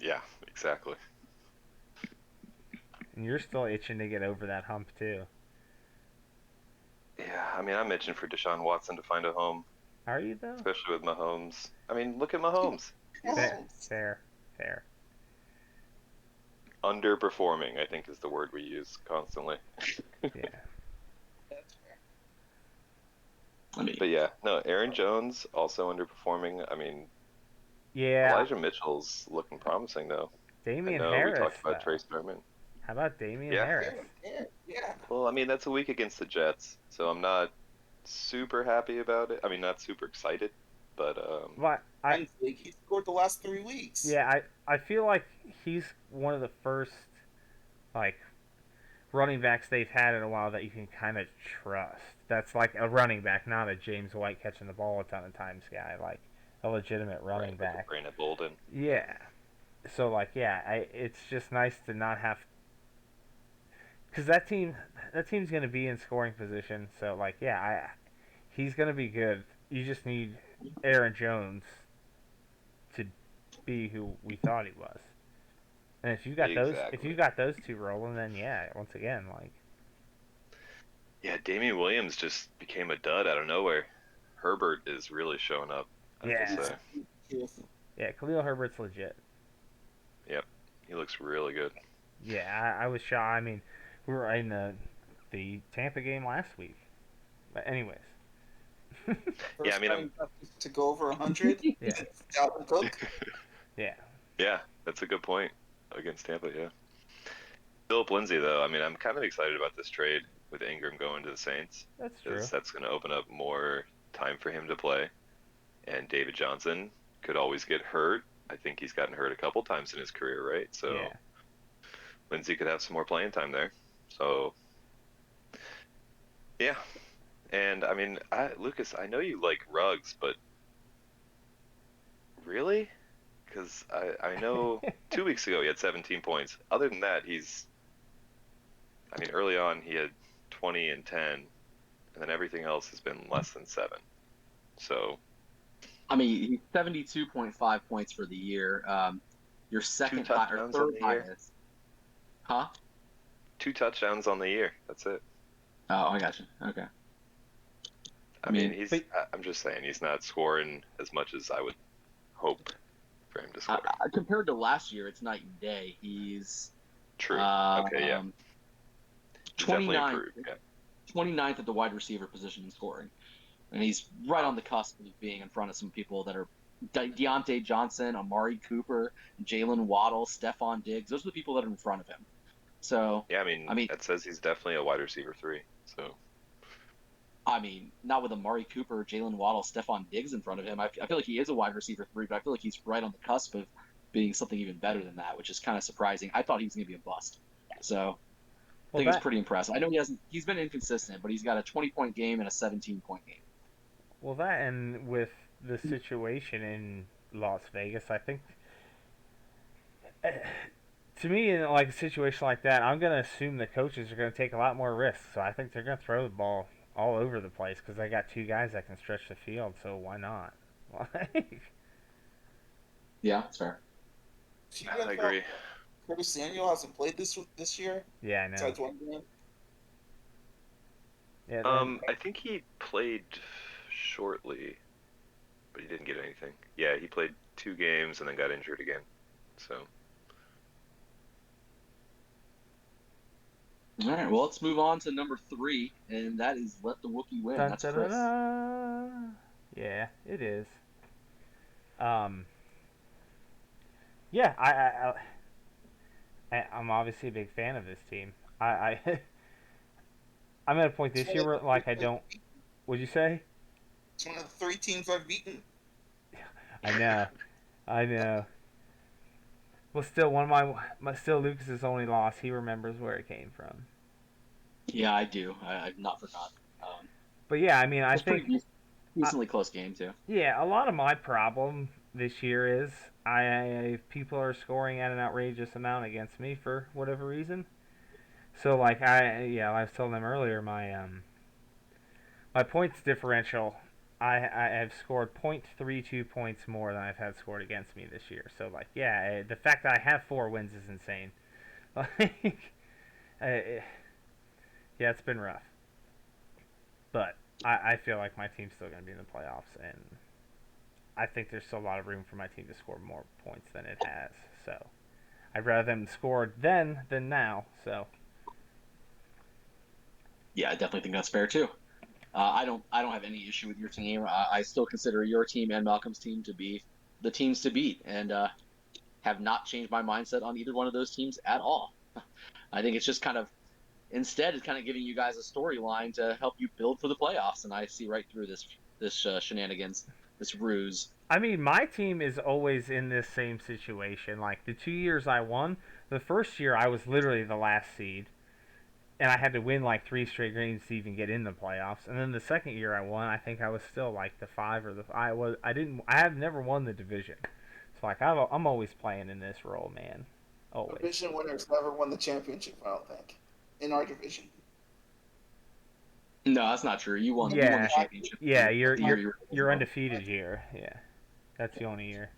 Yeah, exactly.
And you're still itching to get over that hump, too.
Yeah, I mean I'm itching for Deshaun Watson to find a home,
Are you, though?
especially with Mahomes. I mean, look at Mahomes. He's
Fair.
underperforming, I think is the word we use constantly.
Yeah.
That's fair.
I mean,
But yeah, no, Aaron Jones also underperforming. I mean,
Yeah.
Elijah Mitchell's looking promising though. I
Damian
know
Harris,
we talked about
though.
Trey Sermon.
How about Damian
Yeah.
Harris?
Yeah.
Well, I mean that's a week against the Jets, so I'm not super happy about it. I mean, not super excited, but
But
He scored the last 3 weeks.
yeah, I feel like he's one of the first, like, running backs they've had in a while that you can kind of trust. That's like a running back, not a James White catching the ball a ton of times guy. Like a legitimate running
right, like
back.
a Brandon Bolden.
Yeah. So like, yeah, it's just nice to not have, because that team's gonna be in scoring position. So like, yeah, he's gonna be good. You just need Aaron Jones to be who we thought he was. And if
Exactly.
you got those two rolling, then yeah, once again, like,
Yeah, Damian Williams just became a dud out of nowhere. Herbert is really showing up, I have to
yeah,
say.
yeah, Khalil Herbert's legit.
Yep, he looks really good.
Yeah, I was shocked. I mean, we were in the Tampa game last week. But anyways,
Yeah, I
First
mean,
time to go over 100.
yeah,
Dalvin Cook.
yeah,
yeah, that's a good point against Tampa. Yeah, Philip Lindsay though. I mean, I'm kind of excited about this trade with Ingram going to the Saints
that's true.
because that's going to open up more time for him to play. And David Johnson could always get hurt. I think he's gotten hurt a couple times in his career, right? So
Yeah.
Lindsay could have some more playing time there. So yeah, and I mean, Lucas, I know you like Ruggs, but really? Because I know 2 weeks ago he had 17 points. Other than that, I mean, early on he had 20 and 10, and then everything else has been less than 7. So
I mean, he's 72.5 points for the year. Your second high or
touchdowns
third
on the year.
highest. Huh?
2 touchdowns on the year. That's it.
Oh, I got you. Okay.
I mean, I'm just saying he's not scoring as much as I would hope for him to score.
Compared to last year, it's night and day. He's
True. Okay, yeah. He's definitely
29th,
improved. Yeah.
29th at the wide receiver position in scoring. And he's right on the cusp of being in front of some people that are Deontay Johnson, Amari Cooper, Jalen Waddle, Stephon Diggs. Those are the people that are in front of him. So
Yeah, I mean, that says he's definitely a wide receiver 3. So
I mean, not with Amari Cooper, Jalen Waddle, Stephon Diggs in front of him. I feel like he is a wide receiver 3, but I feel like he's right on the cusp of being something even better than that, which is kind of surprising. I thought he was going to be a bust. So I think it's pretty impressive. I know he's been inconsistent, but he's got a 20-point game and a 17-point game.
Well, that and with the situation in Las Vegas, I think, to me, in like a situation like that, I'm gonna assume the coaches are gonna take a lot more risks. So I think they're gonna throw the ball all over the place because they got 2 guys that can stretch the field. So why not?
Yeah, that's fair.
I agree.
Curtis Samuel hasn't played this year.
Yeah, I know.
Besides one game.
Yeah. Then,
I think he played shortly, but he didn't get anything. Yeah, he played 2 games and then got injured again. So
All right, well, let's move on to number 3, and that is Let the Wookiee Win.
dun,
That's
dun, dun,
Chris.
dun. Yeah, it is. Um. Yeah, I'm obviously a big fan of this team. I'm at a point
It's
this
one
year
of
where
the
like I don't. What'd you say?
it's one of the 3 teams I've beaten.
I know, I know. Well, still one of my still Lucas's only loss. He remembers where it came from.
Yeah, I do. I've not forgotten.
But yeah, I mean,
It
I
was pretty
think I,
decently close game too.
yeah, a lot of my problem this year is people are scoring at an outrageous amount against me for whatever reason. So like I was telling them earlier my points differential. I have scored 0.32 points more than I've had scored against me this year. So like the fact that I have 4 wins is insane. Like yeah, it's been rough, but I feel like my team's still going to be in the playoffs, and I think there's still a lot of room for my team to score more points than it has. So I'd rather them score then than now. So
Yeah, I definitely think that's fair too. I don't have any issue with your team. I still consider your team and Malcolm's team to be the teams to beat, and have not changed my mindset on either one of those teams at all. I think it's just kind of instead it's kind of giving you guys a storyline to help you build for the playoffs, and I see right through this shenanigans, this ruse.
I mean, my team is always in this same situation. Like the 2 years I won, the first year I was literally the last seed, and I had to win like 3 straight games to even get in the playoffs. And then the second year I won, I think I was still like the 5 or the I didn't I have never won the division. So like I'm always playing in this role, man. Always.
Division winners never won the championship, I don't think, in our division.
No, that's not true. You won the
Yeah,
championship.
yeah.
The year you were as
You're
well.
undefeated year. Yeah, that's the only year.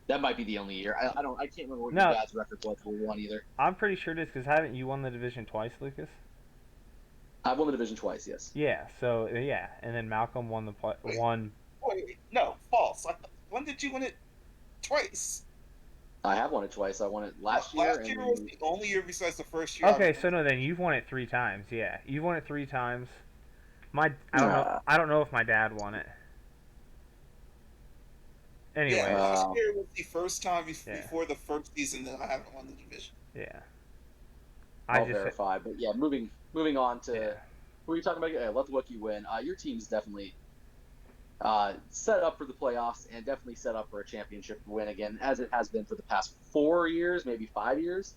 That might be the only year. I can't remember what your
No,
dad's record was for one either.
I'm pretty sure it is because haven't you won the division twice, Lucas?
I've won the division twice. Yes,
Yeah. So yeah, and then Malcolm won
Wait,
one.
wait, no, false. When did you win it twice?
I have won it twice. I won it last year,
Last
and
year was
then
the only year besides the first year I
Okay,
won
so
it.
no, then you've won it 3 times. Yeah, you've won it 3 times. I don't know.
uh,
I don't know if my dad won it.
Yeah,
Anyways,
last year was the first time
yeah,
before the first season that I haven't won the division.
yeah. I
I'll
just
verify. But yeah, moving on to
yeah.
who are you talking about? Yeah, let the Wookiee win. Your team's definitely set up for the playoffs and definitely set up for a championship win again, as it has been for the past 4 years, maybe 5 years.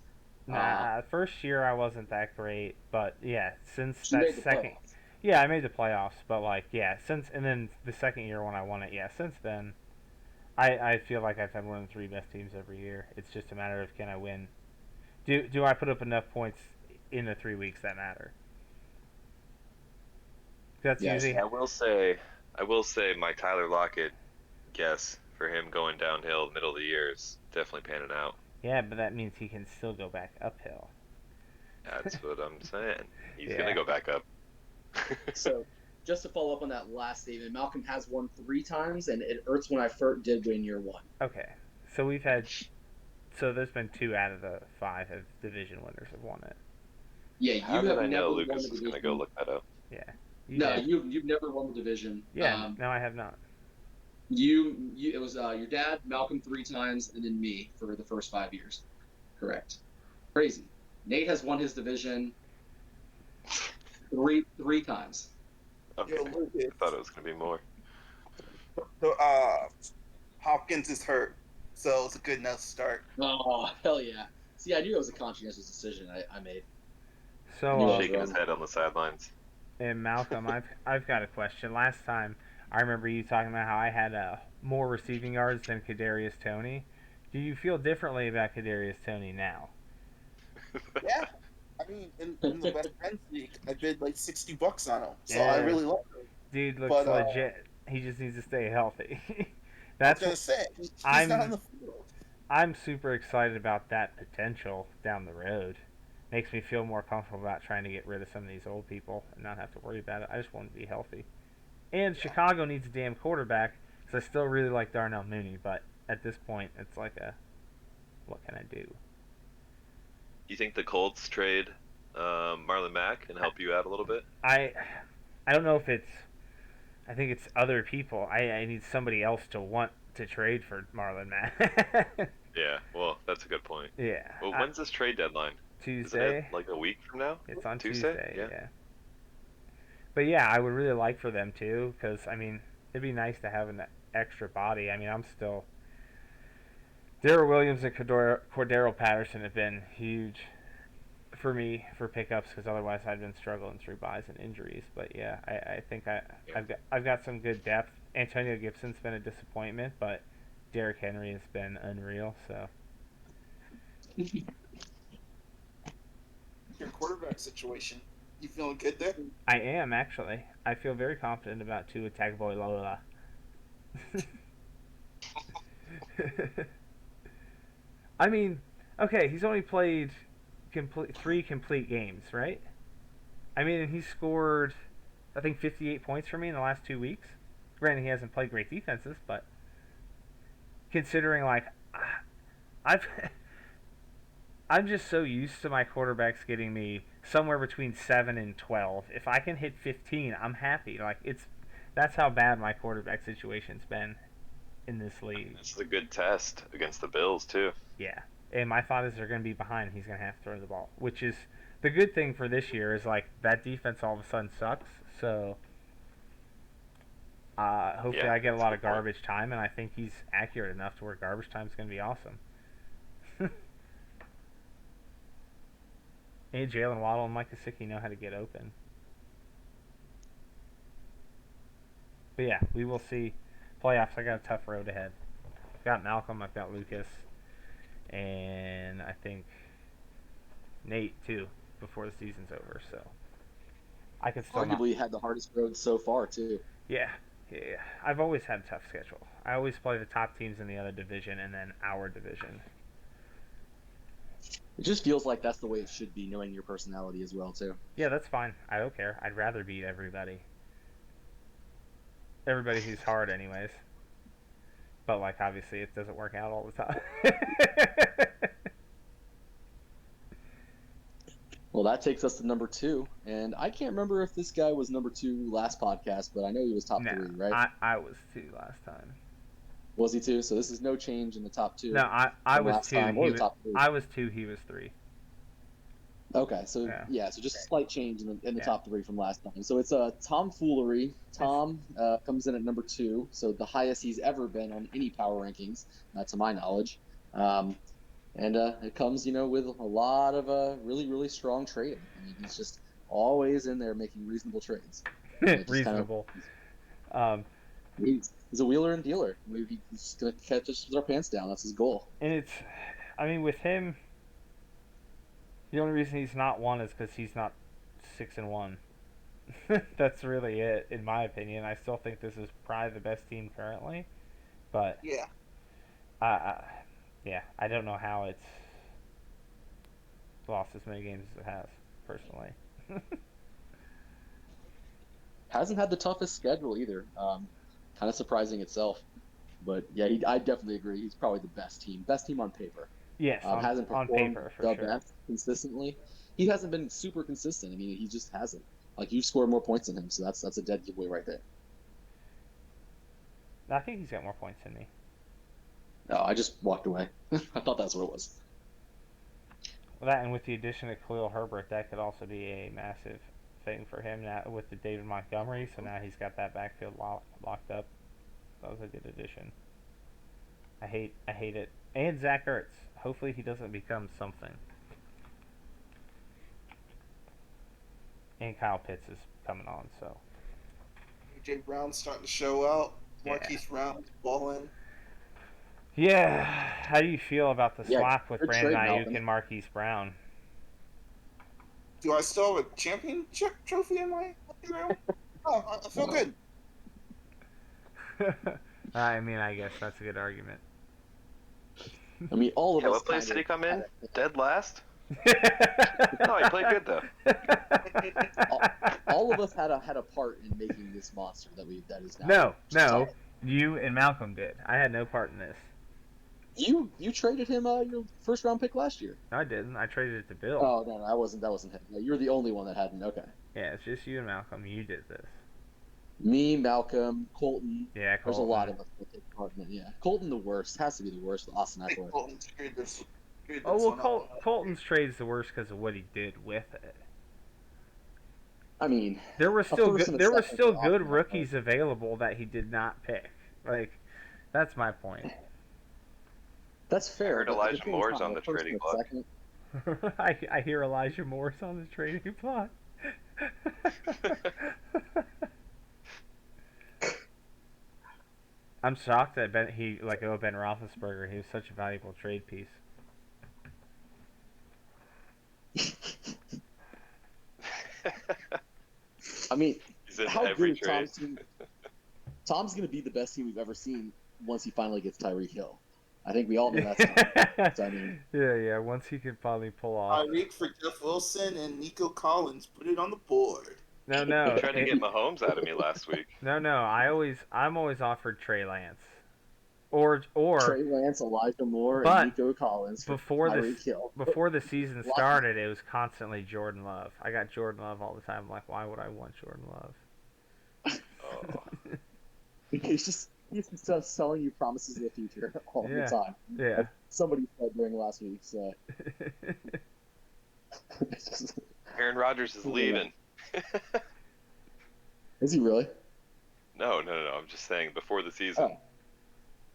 Uh,
Nah, first year I wasn't that great, but yeah, since
she
that
made the
second,
playoffs.
yeah, I made the playoffs, but like yeah, since and then the second year when I won it, yeah, since then I feel like I've had one of the 3 best teams every year. It's just a matter of can I win? Do I put up enough points in the 3 weeks that matter? That's
Yes.
usually
I will say my Tyler Lockett guess for him going downhill middle of the year is definitely panning out.
yeah, but that means he can still go back uphill.
That's what I'm saying. He's gonna
Yeah.
go back up.
So just to follow up on that last statement, Malcolm has won 3 times, and it hurts when I first did win year one.
Okay. So we've had so there's been 2 out of the 5 of division winners have won it.
Yeah,
How
you
did
have
I know
never won
Lucas
the
was gonna go
division.
look that up?
Yeah. You
No,
did.
you've never won the division.
Yeah. No, I have not.
You it was your dad, Malcolm 3 times, and then me for the first 5 years. Correct. Crazy. Nate has won his division three times.
Okay,
Yo,
I
Lucas,
thought it was gonna be more.
the, Hopkins is hurt, so it's a good enough start.
Oh hell yeah! See, I knew it was a conscientious decision I made. I
So
knew I was
Shaking his
wrong.
head on the sidelines.
and Malcolm, I've got a question. Last time I remember you talking about how I had more receiving yards than Kadarius Toney. Do you feel differently about Kadarius Toney now?
Yeah, I mean, in the Best Friends League, I bid like $60 on him, so I
Yeah.
really love him.
Dude looks
But
legit. He just needs to stay healthy.
I was
That's
gonna
what
say he's not on
I'm
the field.
I'm super excited about that potential down the road. makes me feel more comfortable about trying to get rid of some of these old people and not have to worry about it. I just want to be healthy. And Chicago needs a damn quarterback because I still really like Darnell Mooney, but at this point, it's like what can I do?
You think the Colts trade Marlon Mack and help you out a little bit?
I I don't know if it's. I think it's other people. I need somebody else to want to trade for Marlon Mack.
Yeah, well, that's a good point.
Yeah.
Well, when's this trade deadline? Isn't it
Tuesday.
like a week from now?
It's on
Tuesday?
Tuesday.
Yeah.
Yeah. But yeah, I would really like for them too, because I mean, it'd be nice to have an extra body. I mean, I'm still. Darrell Williams and Cordero Patterson have been huge for me for pickups because otherwise I'd been struggling through buys and injuries. But yeah, I think I've got some good depth. Antonio Gibson's been a disappointment, but Derrick Henry has been unreal. So
Your quarterback situation. You feeling good there?
I am actually. I feel very confident about Tua Tagovailoa. I mean, okay, he's only played three complete games, right? I mean, he scored, I think, 58 points for me in the last 2 weeks. Granted, he hasn't played great defenses, but considering, like, I've. I'm just so used to my quarterbacks getting me somewhere between 7 and 12. If I can hit 15, I'm happy. Like, that's how bad my quarterback situation's been in this league.
This is a good test against the Bills, too.
Yeah. And my thought is they're going to be behind. He's going to have to throw the ball, which is the good thing for this year is, like, that defense all of a sudden sucks. So hopefully I get a lot of garbage time, and I think he's accurate enough to where garbage time is going to be awesome. And Jalen Waddle and Mike Gesicki know how to get open. But yeah, we will see. Playoffs, I got a tough road ahead. I've got Malcolm, I've got Lucas, and I think Nate too before the season's over. So I can still
arguably had the hardest road so far too.
Yeah. I've always had a tough schedule. I always play the top teams in the other division and then our division.
It just feels like that's the way it should be, knowing your personality as well too.
Yeah, that's fine. I don't care. I'd rather beat everybody. Everybody who's hard, anyways. But like, obviously, it doesn't work out all the time.
Well, that takes us to number 2, and I can't remember if this guy was number 2 last podcast, but I know he was top 3, right?
I was 2 last time.
Was he 2? So this is no change in the top 2.
No, I was 2. I was 2. He was 3.
Okay, so yeah, so just a slight change in the top 3 from last time. So it's tomfoolery. Tom comes in at number 2, so the highest he's ever been on any power rankings, to my knowledge. And it comes, with a lot of really, really strong trading. I mean, he's just always in there making reasonable trades.
Reasonable.
He's a wheeler and dealer. He's going to catch us with our pants down. That's his goal.
And with him, the only reason he's not 1 is because he's not 6-1. That's really it, in my opinion. I still think this is probably the best team currently, but
yeah,
I don't know how it's lost as many games as it has, personally.
Hasn't had the toughest schedule either. Kind of surprising itself, but yeah, I definitely agree. He's probably the best team on paper.
Yes,
hasn't performed
on paper for
the
sure.
best consistently. He hasn't been super consistent. I mean, he just hasn't. Like, you've scored more points than him, so that's a dead giveaway right there.
I think he's got more points than me.
No, I just walked away. I thought that's what it was.
Well, that and with the addition of Khalil Herbert, that could also be a massive thing for him now with the David Montgomery. So now he's got that backfield locked up. That was a good addition. I hate it. And Zach Ertz. Hopefully he doesn't become something. And Kyle Pitts is coming on, so.
AJ Brown's starting to show out. Marquise Brown balling.
Yeah. How do you feel about the swap with Brandon Ayuk and Marquise Brown?
Do I still have a championship trophy in my room? Oh, I feel good.
I mean, I guess that's a good argument.
I mean, all of us.
What place did he come in? Dead last? No, he played good though.
All of us had a part in making this monster that is now
No,
solid.
you and Malcolm did. I had no part in this.
You traded him your first round pick last year.
I didn't. I traded it to Bill.
Oh no, that wasn't him. No, you're the only one that hadn't. Okay.
Yeah, it's just you and Malcolm. You did this.
Me, Malcolm, Colton.
Yeah, Colton.
There's a lot of us that take part in it. Yeah, Colton the worst. Has to be the worst. Austin Eckler.
Oh well, Colton's trade's the worst because of what he did with it.
I mean,
there were still good
Austin
rookies available that he did not pick. Like, that's my point.
That's fair.
I heard Elijah Moore's on the trading block.
I hear Elijah Moore's on the trading block. I'm shocked that Ben Roethlisberger. He was such a valuable trade piece.
I mean, how good is
trade.
Tom's team? Tom's going to be the best team we've ever seen once he finally gets Tyreek Hill. I think we all know that's so, I mean,
yeah. Once he can finally pull off.
Tyreek for Jeff Wilson and Nico Collins. Put it on the board.
No.
You tried to get Mahomes out of me last week.
No. I'm always offered Trey Lance, or
Trey Lance, Elijah Moore, and Nico Collins.
Before the season started, it was constantly Jordan Love. I got Jordan Love all the time. I'm like, why would I want Jordan Love?
Oh.
He's just selling you promises of the future all the time.
Yeah.
Like somebody said during last week's.
Aaron Rodgers is leaving.
Is he really?
No. I'm just saying before the season.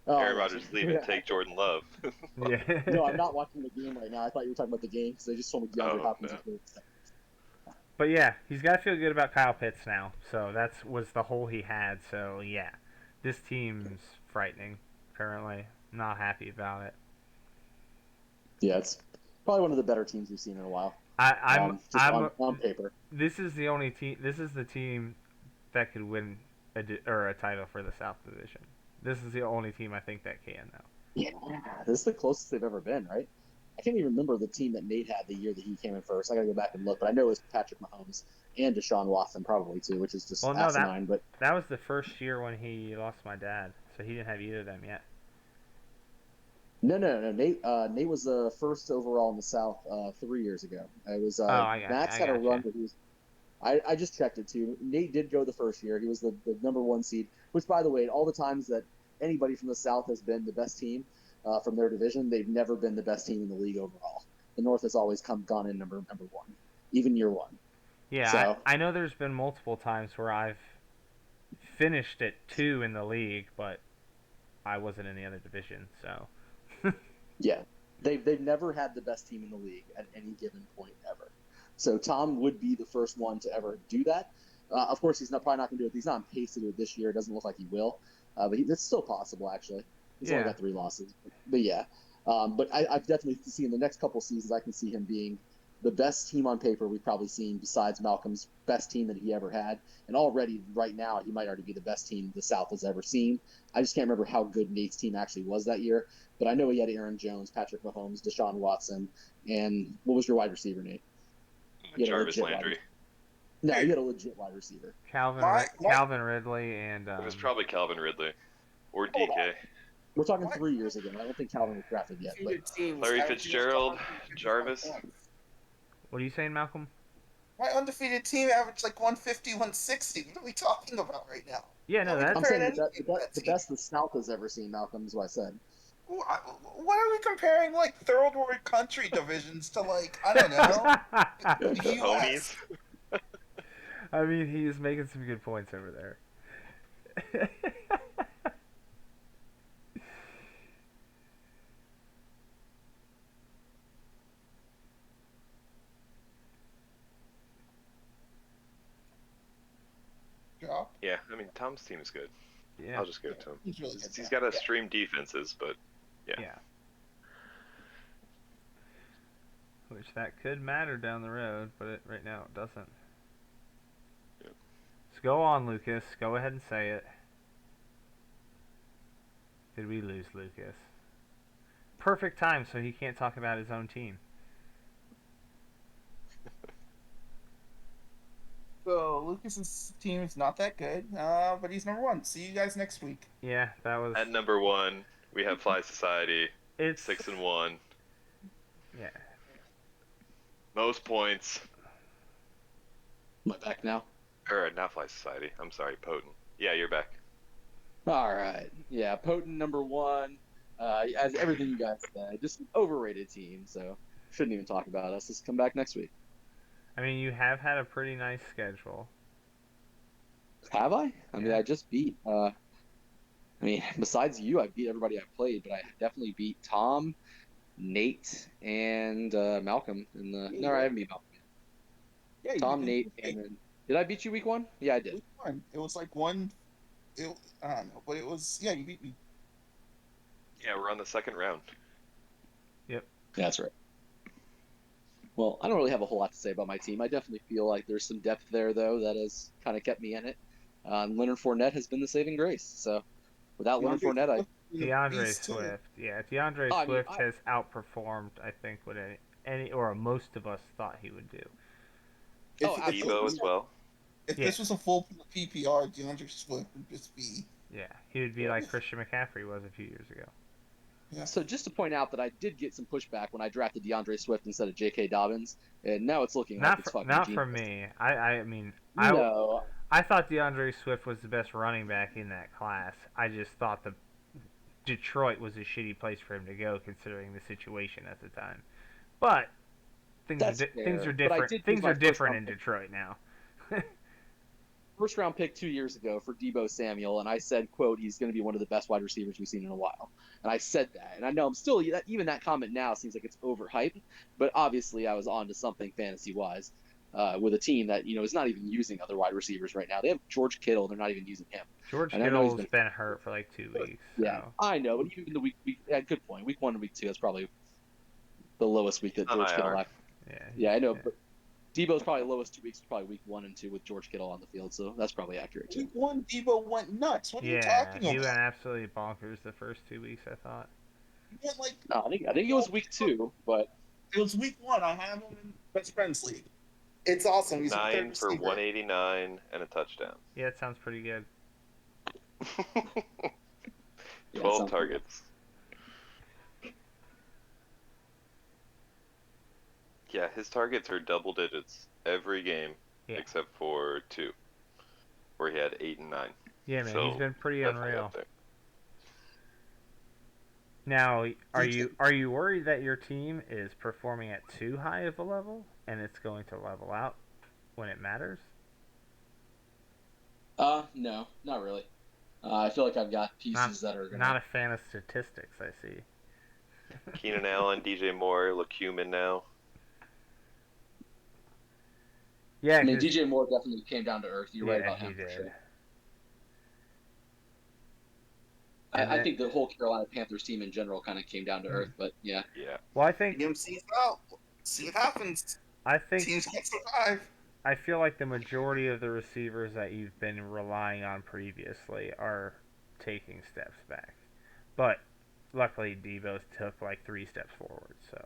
Oh,
Aaron Rodgers is leaving.
Yeah.
Take Jordan Love.
Yeah.
No, I'm not watching the game right now. I thought you were talking about the game because they just told me DeAndre Hopkins is good.
But yeah, he's got to feel good about Kyle Pitts now. So that was the hole he had. So yeah, this team's frightening currently. Not happy about it.
Yeah, it's probably one of the better teams we've seen in a while.
I'm
on paper.
This is the only team. This is the team that could win a title for the South Division. This is the only team I think that can now.
Yeah, this is the closest they've ever been, right? I can't even remember the team that Nate had the year that he came in first. I gotta go back and look, but I know it was Patrick Mahomes and Deshaun Watson probably too, which is just asinine. But
that was the first year when he lost my dad, so he didn't have either of them yet.
No. Nate was first overall in the South 3 years ago. It was Max had a run, but he was. I just checked it too. Nate did go the first year. He was the number one seed, which, by the way, all the times that anybody from the South has been the best team from their division, they've never been the best team in the league overall. The North has always gone in number one, even year one.
Yeah, so, I know there's been multiple times where I've finished at 2 in the league, but I wasn't in the other division, so.
Yeah, they've never had the best team in the league at any given point ever. So Tom would be the first one to ever do that. Of course, he's probably not going to do it. He's not on pace to do it this year. It doesn't look like he will, but it's still possible. Actually, he's only got 3 losses. But yeah, but I've definitely seen the next couple seasons. I can see him being the best team on paper we've probably seen, besides Malcolm's best team that he ever had. And already, right now, he might already be the best team the South has ever seen. I just can't remember how good Nate's team actually was that year. But I know he had Aaron Jones, Patrick Mahomes, Deshaun Watson, and what was your wide receiver, Nate?
Jarvis Landry.
No, you had a legit wide receiver.
Calvin Ridley and...
it was probably Calvin Ridley. Or DK.
We're talking 3 years ago. I don't think Calvin was drafted yet. But...
Larry Fitzgerald, Jarvis.
What are you saying, Malcolm?
My undefeated team averaged like 150, 160. What are we talking about right now?
Yeah, no, that's...
I'm saying the best the South has ever seen, Malcolm, is what I said.
What are we comparing, like, third world country divisions to, like, I don't know, the
Ponies?
I mean, he's making some good points over there.
Yeah, I mean, Tom's team is good.
Yeah.
I'll just give it to him.
He's really good.
He's got to stream defenses, but yeah.
Which that could matter down the road, but right now it doesn't.
Yeah.
So go on, Lucas. Go ahead and say it. Did we lose Lucas? Perfect time so he can't talk about his own team.
So Lucas's team is not that good, but he's number one. See you guys next week.
Yeah, that was.
At number 1, we have Fly Society,
It's
6-1,
yeah.
most points.
Am I back now?
Or not Fly Society. I'm sorry, Potent. Yeah, you're back.
All right. Yeah, Potent number one. As everything you guys said, just an overrated team. So shouldn't even talk about us. Let's come back next week.
I mean, you have had a pretty nice schedule.
Have I? I mean,
Yeah.
I just beat. I mean, besides you, I beat everybody I played, but I definitely beat Tom, Nate, and Malcolm. No, I haven't beat Malcolm.
Yeah,
Tom,
you
Nate,
did.
and then did I beat you week one? Yeah, I did.
Week one. It was like one. I don't know, but it was you beat me.
Yeah, we're on the second round.
Yeah, that's right. Well, I don't really have a whole lot to say about my team. I definitely feel like there's some depth there, though, that has kind of kept me in it. Leonard Fournette has been the saving grace. So without Leonard Fournette,
DeAndre Swift. Yeah, DeAndre Swift has outperformed, I think, what any or most of us thought he would do.
Debo as well.
If this was a full PPR, DeAndre Swift would just be.
Yeah, he would be like Christian McCaffrey was a few years ago.
Yeah.
So just to point out that I did get some pushback when I drafted DeAndre Swift instead of J.K. Dobbins, and now it's looking like it's fucking
not
genius.
for me. I mean,
No.
I thought DeAndre Swift was the best running back in that class. I just thought the Detroit was a shitty place for him to go, considering the situation at the time. But things are different. Things are different in Detroit now.
First round pick 2 years ago for Debo Samuel, and I said, quote, he's going to be one of the best wide receivers we've seen in a while. And I said that. And I know I'm still, even that comment now seems like it's overhyped, but obviously I was on to something fantasy-wise with a team that, is not even using other wide receivers right now. They have George Kittle. They're not even using him.
George Kittle's been hurt for like 2 weeks.
Yeah,
so.
I know, but even the week good point. Week 1 and week 2, that's probably the lowest week that George Kittle had. Yeah, I know, but Debo's probably lowest 2 weeks, probably week 1 and 2 with George Kittle on the field, so that's probably accurate too.
Week 1, Debo went nuts. What are you talking about?
He went absolutely bonkers the first 2 weeks, I thought.
He went like.
No, I think it was week 2, but
it was week 1. I have him in Best Friends League. It's awesome. He's
9 for 189 and a touchdown.
Yeah, it sounds pretty good.
12 targets. Yeah, his targets are double digits every game except for 2, where he had 8 and 9.
Yeah, man, he's been pretty unreal. Now, are you worried that your team is performing at too high of a level and it's going to level out when it matters?
No, not really. I feel like I've got pieces that are
not a fan of statistics. I see.
Keenan Allen, DJ Moore look human now.
Yeah,
I mean, DJ Moore definitely came down to earth. You're right about him.
He did.
For sure. I think the whole Carolina Panthers team in general kind of came down to earth, but yeah.
Yeah.
Well, I think
DMC's out. See what happens.
I think
teams can't survive.
I feel like the majority of the receivers that you've been relying on previously are taking steps back, but luckily Debo took like 3 steps forward. So.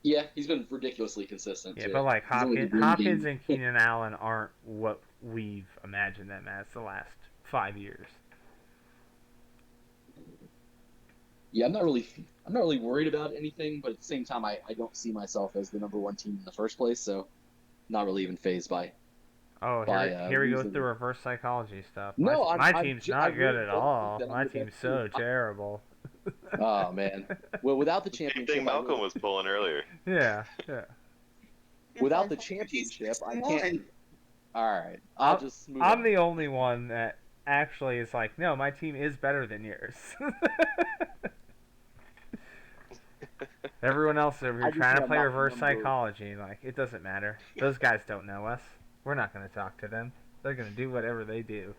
Yeah, he's been ridiculously consistent.
Yeah, but like Hopkins and Keenan Allen aren't what we've imagined them as the last 5 years.
Yeah, I'm not really worried about anything, but at the same time, I don't see myself as the number 1 team in the first place, so not really even fazed by.
Oh, here we go with the reverse psychology stuff.
No,
my team's not good at all. My team's so terrible.
Oh man! Well, without the championship,
Same thing Malcolm was pulling earlier.
Yeah.
Without the championship, I can't. All right, I'll just move
I'm
on.
the only one that actually is like, no, my team is better than yours. Everyone else over here trying to play reverse psychology. Like, it doesn't matter. Those guys don't know us. We're not going to talk to them. They're going to do whatever they do.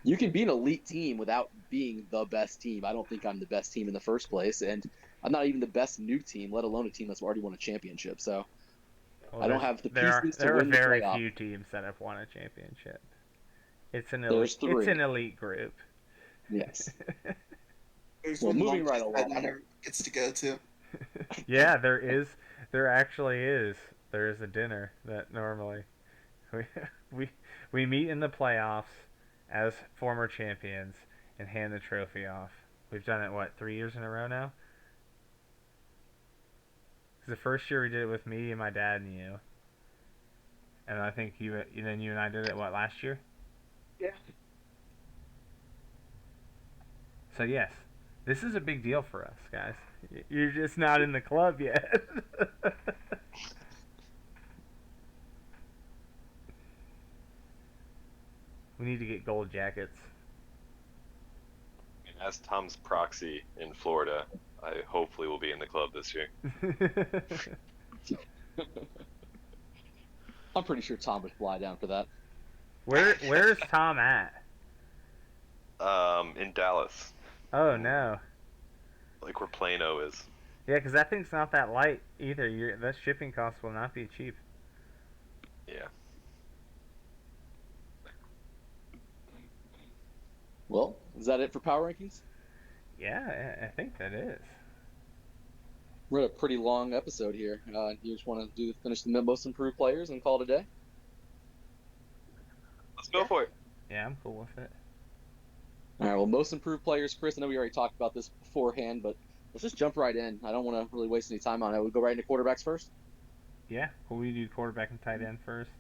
You can be an elite team without being the best team. I don't think I'm the best team in the first place, and I'm not even the best new team, let alone a team that's already won a championship. So I don't have the pieces to win the playoff.
There are very few teams that have won a championship. It's an elite group.
Yes.
Well,
moving right along.
That never gets to go to.
Yeah, there is. There actually is. there is a dinner that normally we we we meet in the playoffs as former champions and hand the trophy off. We've done it what 3 years in a row now. The first year we did it with me and my dad and you, and I think you and I did it what last year.
Yeah.
So yes, this is a big deal for us, guys. You're just not in the club yet. We need to get gold jackets.
And as Tom's proxy in Florida, I hopefully will be in the club this year.
I'm pretty sure Tom would fly down for that.
Where's Tom at?
In Dallas,
Oh no.
like where Plano is.
Yeah, because that thing's not that light either. That shipping cost will not be cheap.
Yeah.
Well, is that it for power rankings?
Yeah, I think that is.
We're at a pretty long episode here. You just want to finish the most improved players and call it a day?
Let's go for it.
Yeah, I'm cool with it.
All right. Well, most improved players, Chris. I know we already talked about this beforehand, but let's just jump right in. I don't want to really waste any time on it. We'll go right into quarterbacks first.
Yeah, will we do quarterback and tight end first?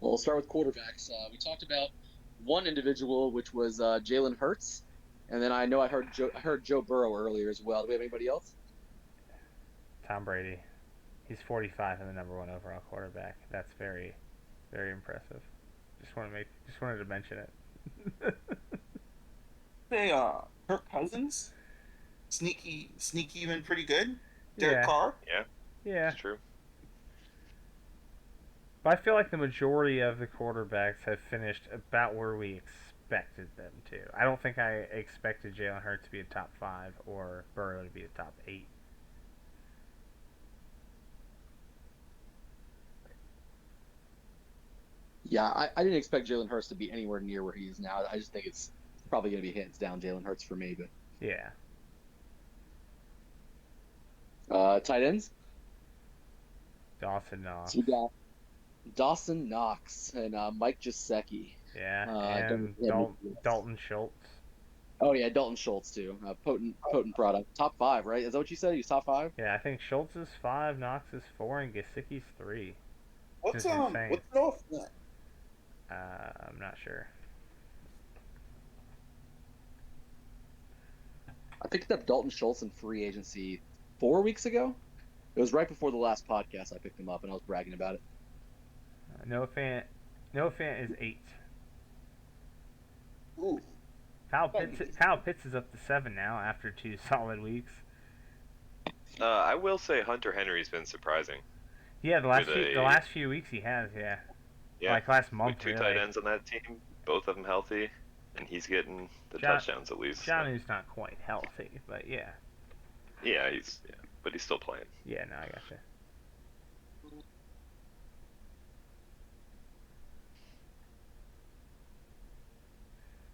Well, we'll start with quarterbacks. We talked about one individual, which was Jalen Hurts, and then I know I heard Joe Burrow earlier as well. Do we have anybody else?
Tom Brady. He's 45 and the number one overall quarterback. That's very, very impressive. Just wanted to mention it.
Hey, Kirk Cousins, sneaky even pretty good. Derek
Yeah.
Carr.
Yeah,
It's true.
but I feel like the majority of the quarterbacks have finished about where we expected them to. I don't think I expected Jalen Hurts to be a top 5 or Burrow to be a top 8.
Yeah, I didn't expect Jalen Hurts to be anywhere near where he is now. I just think it's probably going to be hands down Jalen Hurts for me.
Yeah.
But tight ends.
Dawson Knox.
So we got Dawson Knox and Mike Gesicki.
Yeah, and Dalton Schultz.
Oh yeah, Dalton Schultz too. Potent product. Top 5, right? Is that what you said? He's top 5?
Yeah, I think Schultz is 5, Knox is 4, and Gesicki's 3.
What's
Just insane.
what's off that?
I'm not sure.
I picked up Dalton Schultz in free agency 4 weeks ago. It was right before the last podcast I picked him up, and I was bragging about it.
Noah Fant is 8.
Ooh.
Kyle Pitts is up to 7 now after 2 solid weeks.
I will say Hunter Henry's been surprising.
Yeah, the last few weeks he has, yeah.
Yeah.
Like last month,
With 2
really.
tight ends on that team, both of them healthy, and he's getting the touchdowns at least.
Johnny's not quite healthy, but yeah.
Yeah, but he's still playing.
Yeah, no, I gotcha.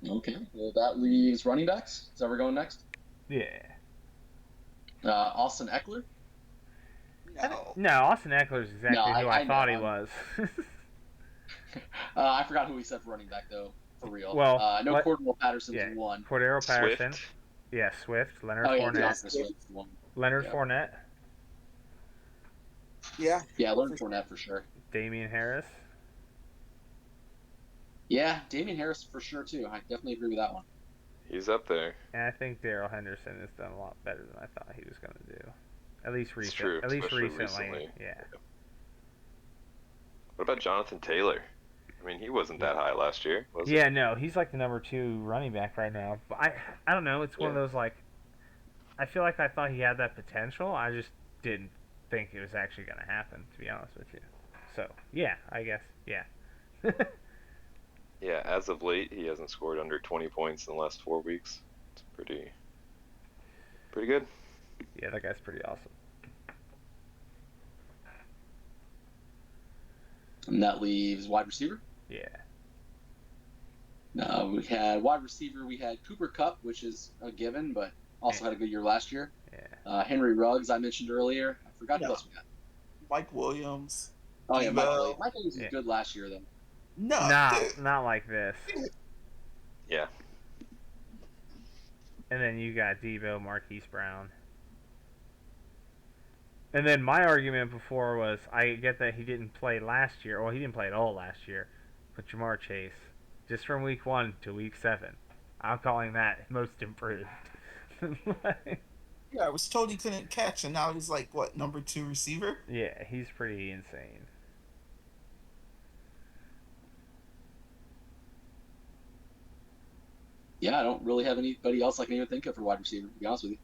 Okay. Well, that leaves running backs. Is that we're going next?
Yeah.
Austin Eckler.
No, Austin Eckler is exactly who I thought he was.
I forgot who he said for running back though. For real.
Well,
I know Cordell Patterson's one.
Cordero Patterson.
Swift.
Yeah, Swift. Leonard
Oh yeah,
Fournette.
Swift's one.
Leonard
Yeah.
Fournette.
Yeah.
Yeah, Leonard Fournette for sure.
Damian Harris.
Yeah, Damian Harris for sure too. I definitely agree with that one.
He's up there.
And I think Darrell Henderson has done a lot better than I thought he was going to do. At least
It's true, especially recently.
Yeah.
What about Jonathan Taylor? I mean, he wasn't that high last year, was he?
Yeah, no, he's like the number 2 running back right now. But I don't know. It's one of those like, I feel like I thought he had that potential. I just didn't think it was actually going to happen, to be honest with you. So yeah, I guess yeah.
Yeah, as of late, he hasn't scored under 20 points in the last 4 weeks. It's pretty good.
Yeah, that guy's pretty awesome.
And that leaves wide receiver.
Yeah.
We had wide receiver. We had Cooper Kupp, which is a given, but also had a good year last year.
Yeah.
Henry Ruggs, I mentioned earlier. I forgot who else we got.
Mike Williams.
Oh yeah, Mike
Debo.
Williams. Mike Williams was
Yeah.
good last year though.
No, dude.
Not like this.
Yeah.
And then you got Debo, Marquise Brown. And then my argument before was I get that he didn't play last year. Well, he didn't play at all last year. But Jamar Chase, just from week 1 to week 7, I'm calling that most improved.
Yeah, I was told he couldn't catch, and now he's like, what, number 2 receiver?
Yeah, he's pretty insane.
Yeah, I don't really have anybody else I can even think of for wide receiver, to be honest with you.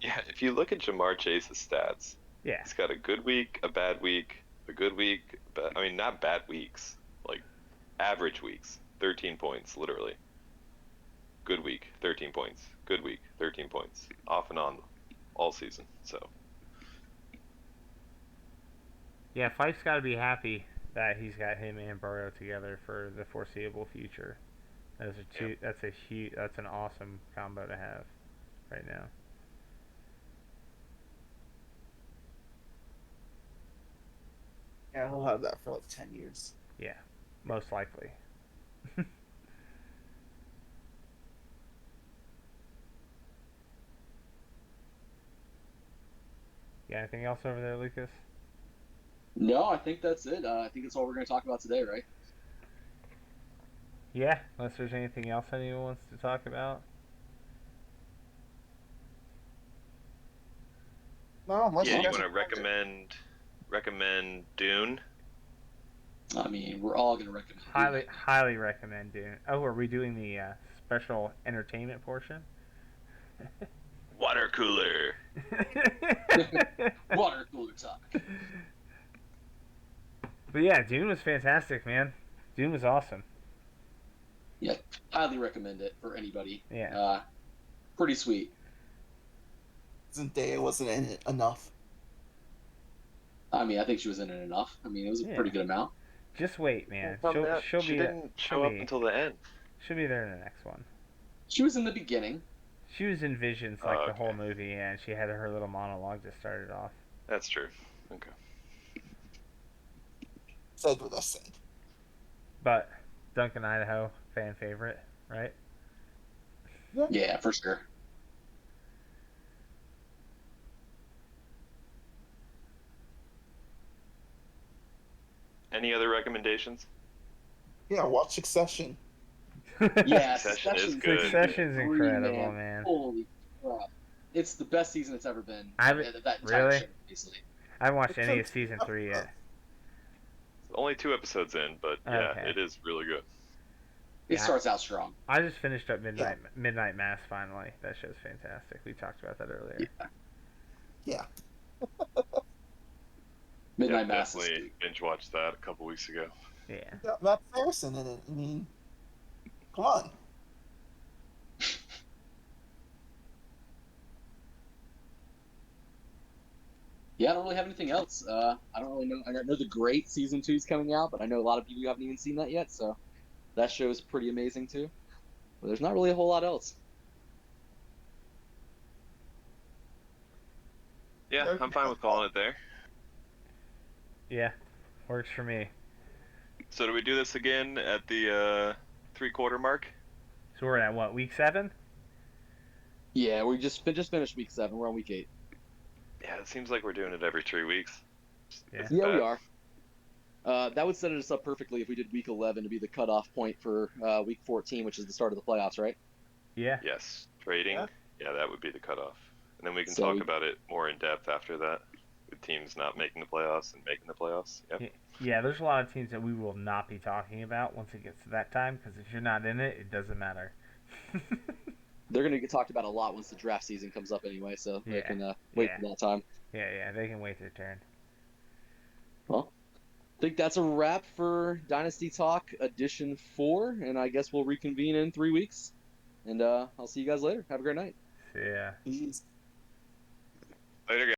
Yeah, if you look at Jamar Chase's stats,
Yeah.
he's got a good week, a bad week, a good week, but I mean not bad weeks, like average weeks, 13 points literally. Good week, 13 points. Good week, 13 points. Off and on all season. So
Yeah, Fife's got to be happy that he's got him and Burrow together for the foreseeable future. Those are two.
Yep.
That's a huge. That's an awesome combo to have right now.
Yeah, he'll have that for like 10 years.
Yeah, most likely. Yeah, anything else over there, Lucas?
No, I think that's it. I think that's all we're going to talk about today, right?
Yeah, unless there's anything else anyone wants to talk about.
No, unless
yeah, you
guys
want to
are-
recommend Dune?
I mean, we're all going to recommend it.
Highly recommend doing. Oh, are we doing the special entertainment portion?
Water cooler.
Water cooler talk.
But yeah, Dune was fantastic, man. Dune was awesome.
Yeah, highly recommend it for anybody.
Yeah.
Pretty sweet.
Zendaya wasn't in it enough.
I mean, I think she was in it enough. I mean, it was a
Yeah.
pretty good amount.
Just wait, man.
She didn't show up until the end.
She'll be there in the next one.
She was in the beginning.
She was in visions like
Oh,
the
okay.
whole movie, and she had her little monologue that started off.
That's true. Okay.
Said what I said.
But Duncan, Idaho, fan favorite, right?
Yeah, for sure.
Any other recommendations?
Yeah, watch Succession.
Yeah,
Succession is
Succession's
good.
Succession's
free,
incredible, man.
Holy crap. It's the best season it's ever been.
I've-
That entire
really?
show, basically.
I haven't watched any of season 3 yet.
Only 2 episodes in, but yeah,
Okay.
it is really good.
It
Yeah.
starts out strong.
I just finished up Midnight Mass finally. That show's fantastic. We talked about that earlier.
Yeah.
Yeah.
Midnight
Yeah,
Mass is
definitely binge watched that a couple weeks ago.
Yeah.
Got Matt Harrison in it. I mean, come on.
Yeah, I don't really have anything else. I don't really know. I know the Great season 2 is coming out, but I know a lot of people who haven't even seen that yet. So that show is pretty amazing too. But there's not really a whole lot else.
Yeah, I'm fine with calling it there.
Yeah. Works for me.
So do we do this again at the 3/4 mark?
So we're at what, week 7?
Yeah, we just finished week 7. We're on week 8.
Yeah, it seems like we're doing it every 3 weeks.
Yeah.
Yeah, we are. That would set us up perfectly if we did week 11 to be the cutoff point for week 14, which is the start of the playoffs, right?
Yeah.
Yes, trading. Yeah, that would be the cutoff. And then we can
So
talk
we-
about it more in depth after that, with teams not making the playoffs and making the playoffs. Yep.
Yeah, there's a lot of teams that we will not be talking about once it gets to that time, because if you're not in it, it doesn't matter.
They're going to get talked about a lot once the draft season comes up anyway, so they
Yeah.
can wait
Yeah.
for that time.
Yeah, they can wait their turn.
Well, I think that's a wrap for Dynasty Talk Edition 4, and I guess we'll reconvene in 3 weeks. And I'll see you guys later. Have a great night.
So, yeah.
He's
Later, guys.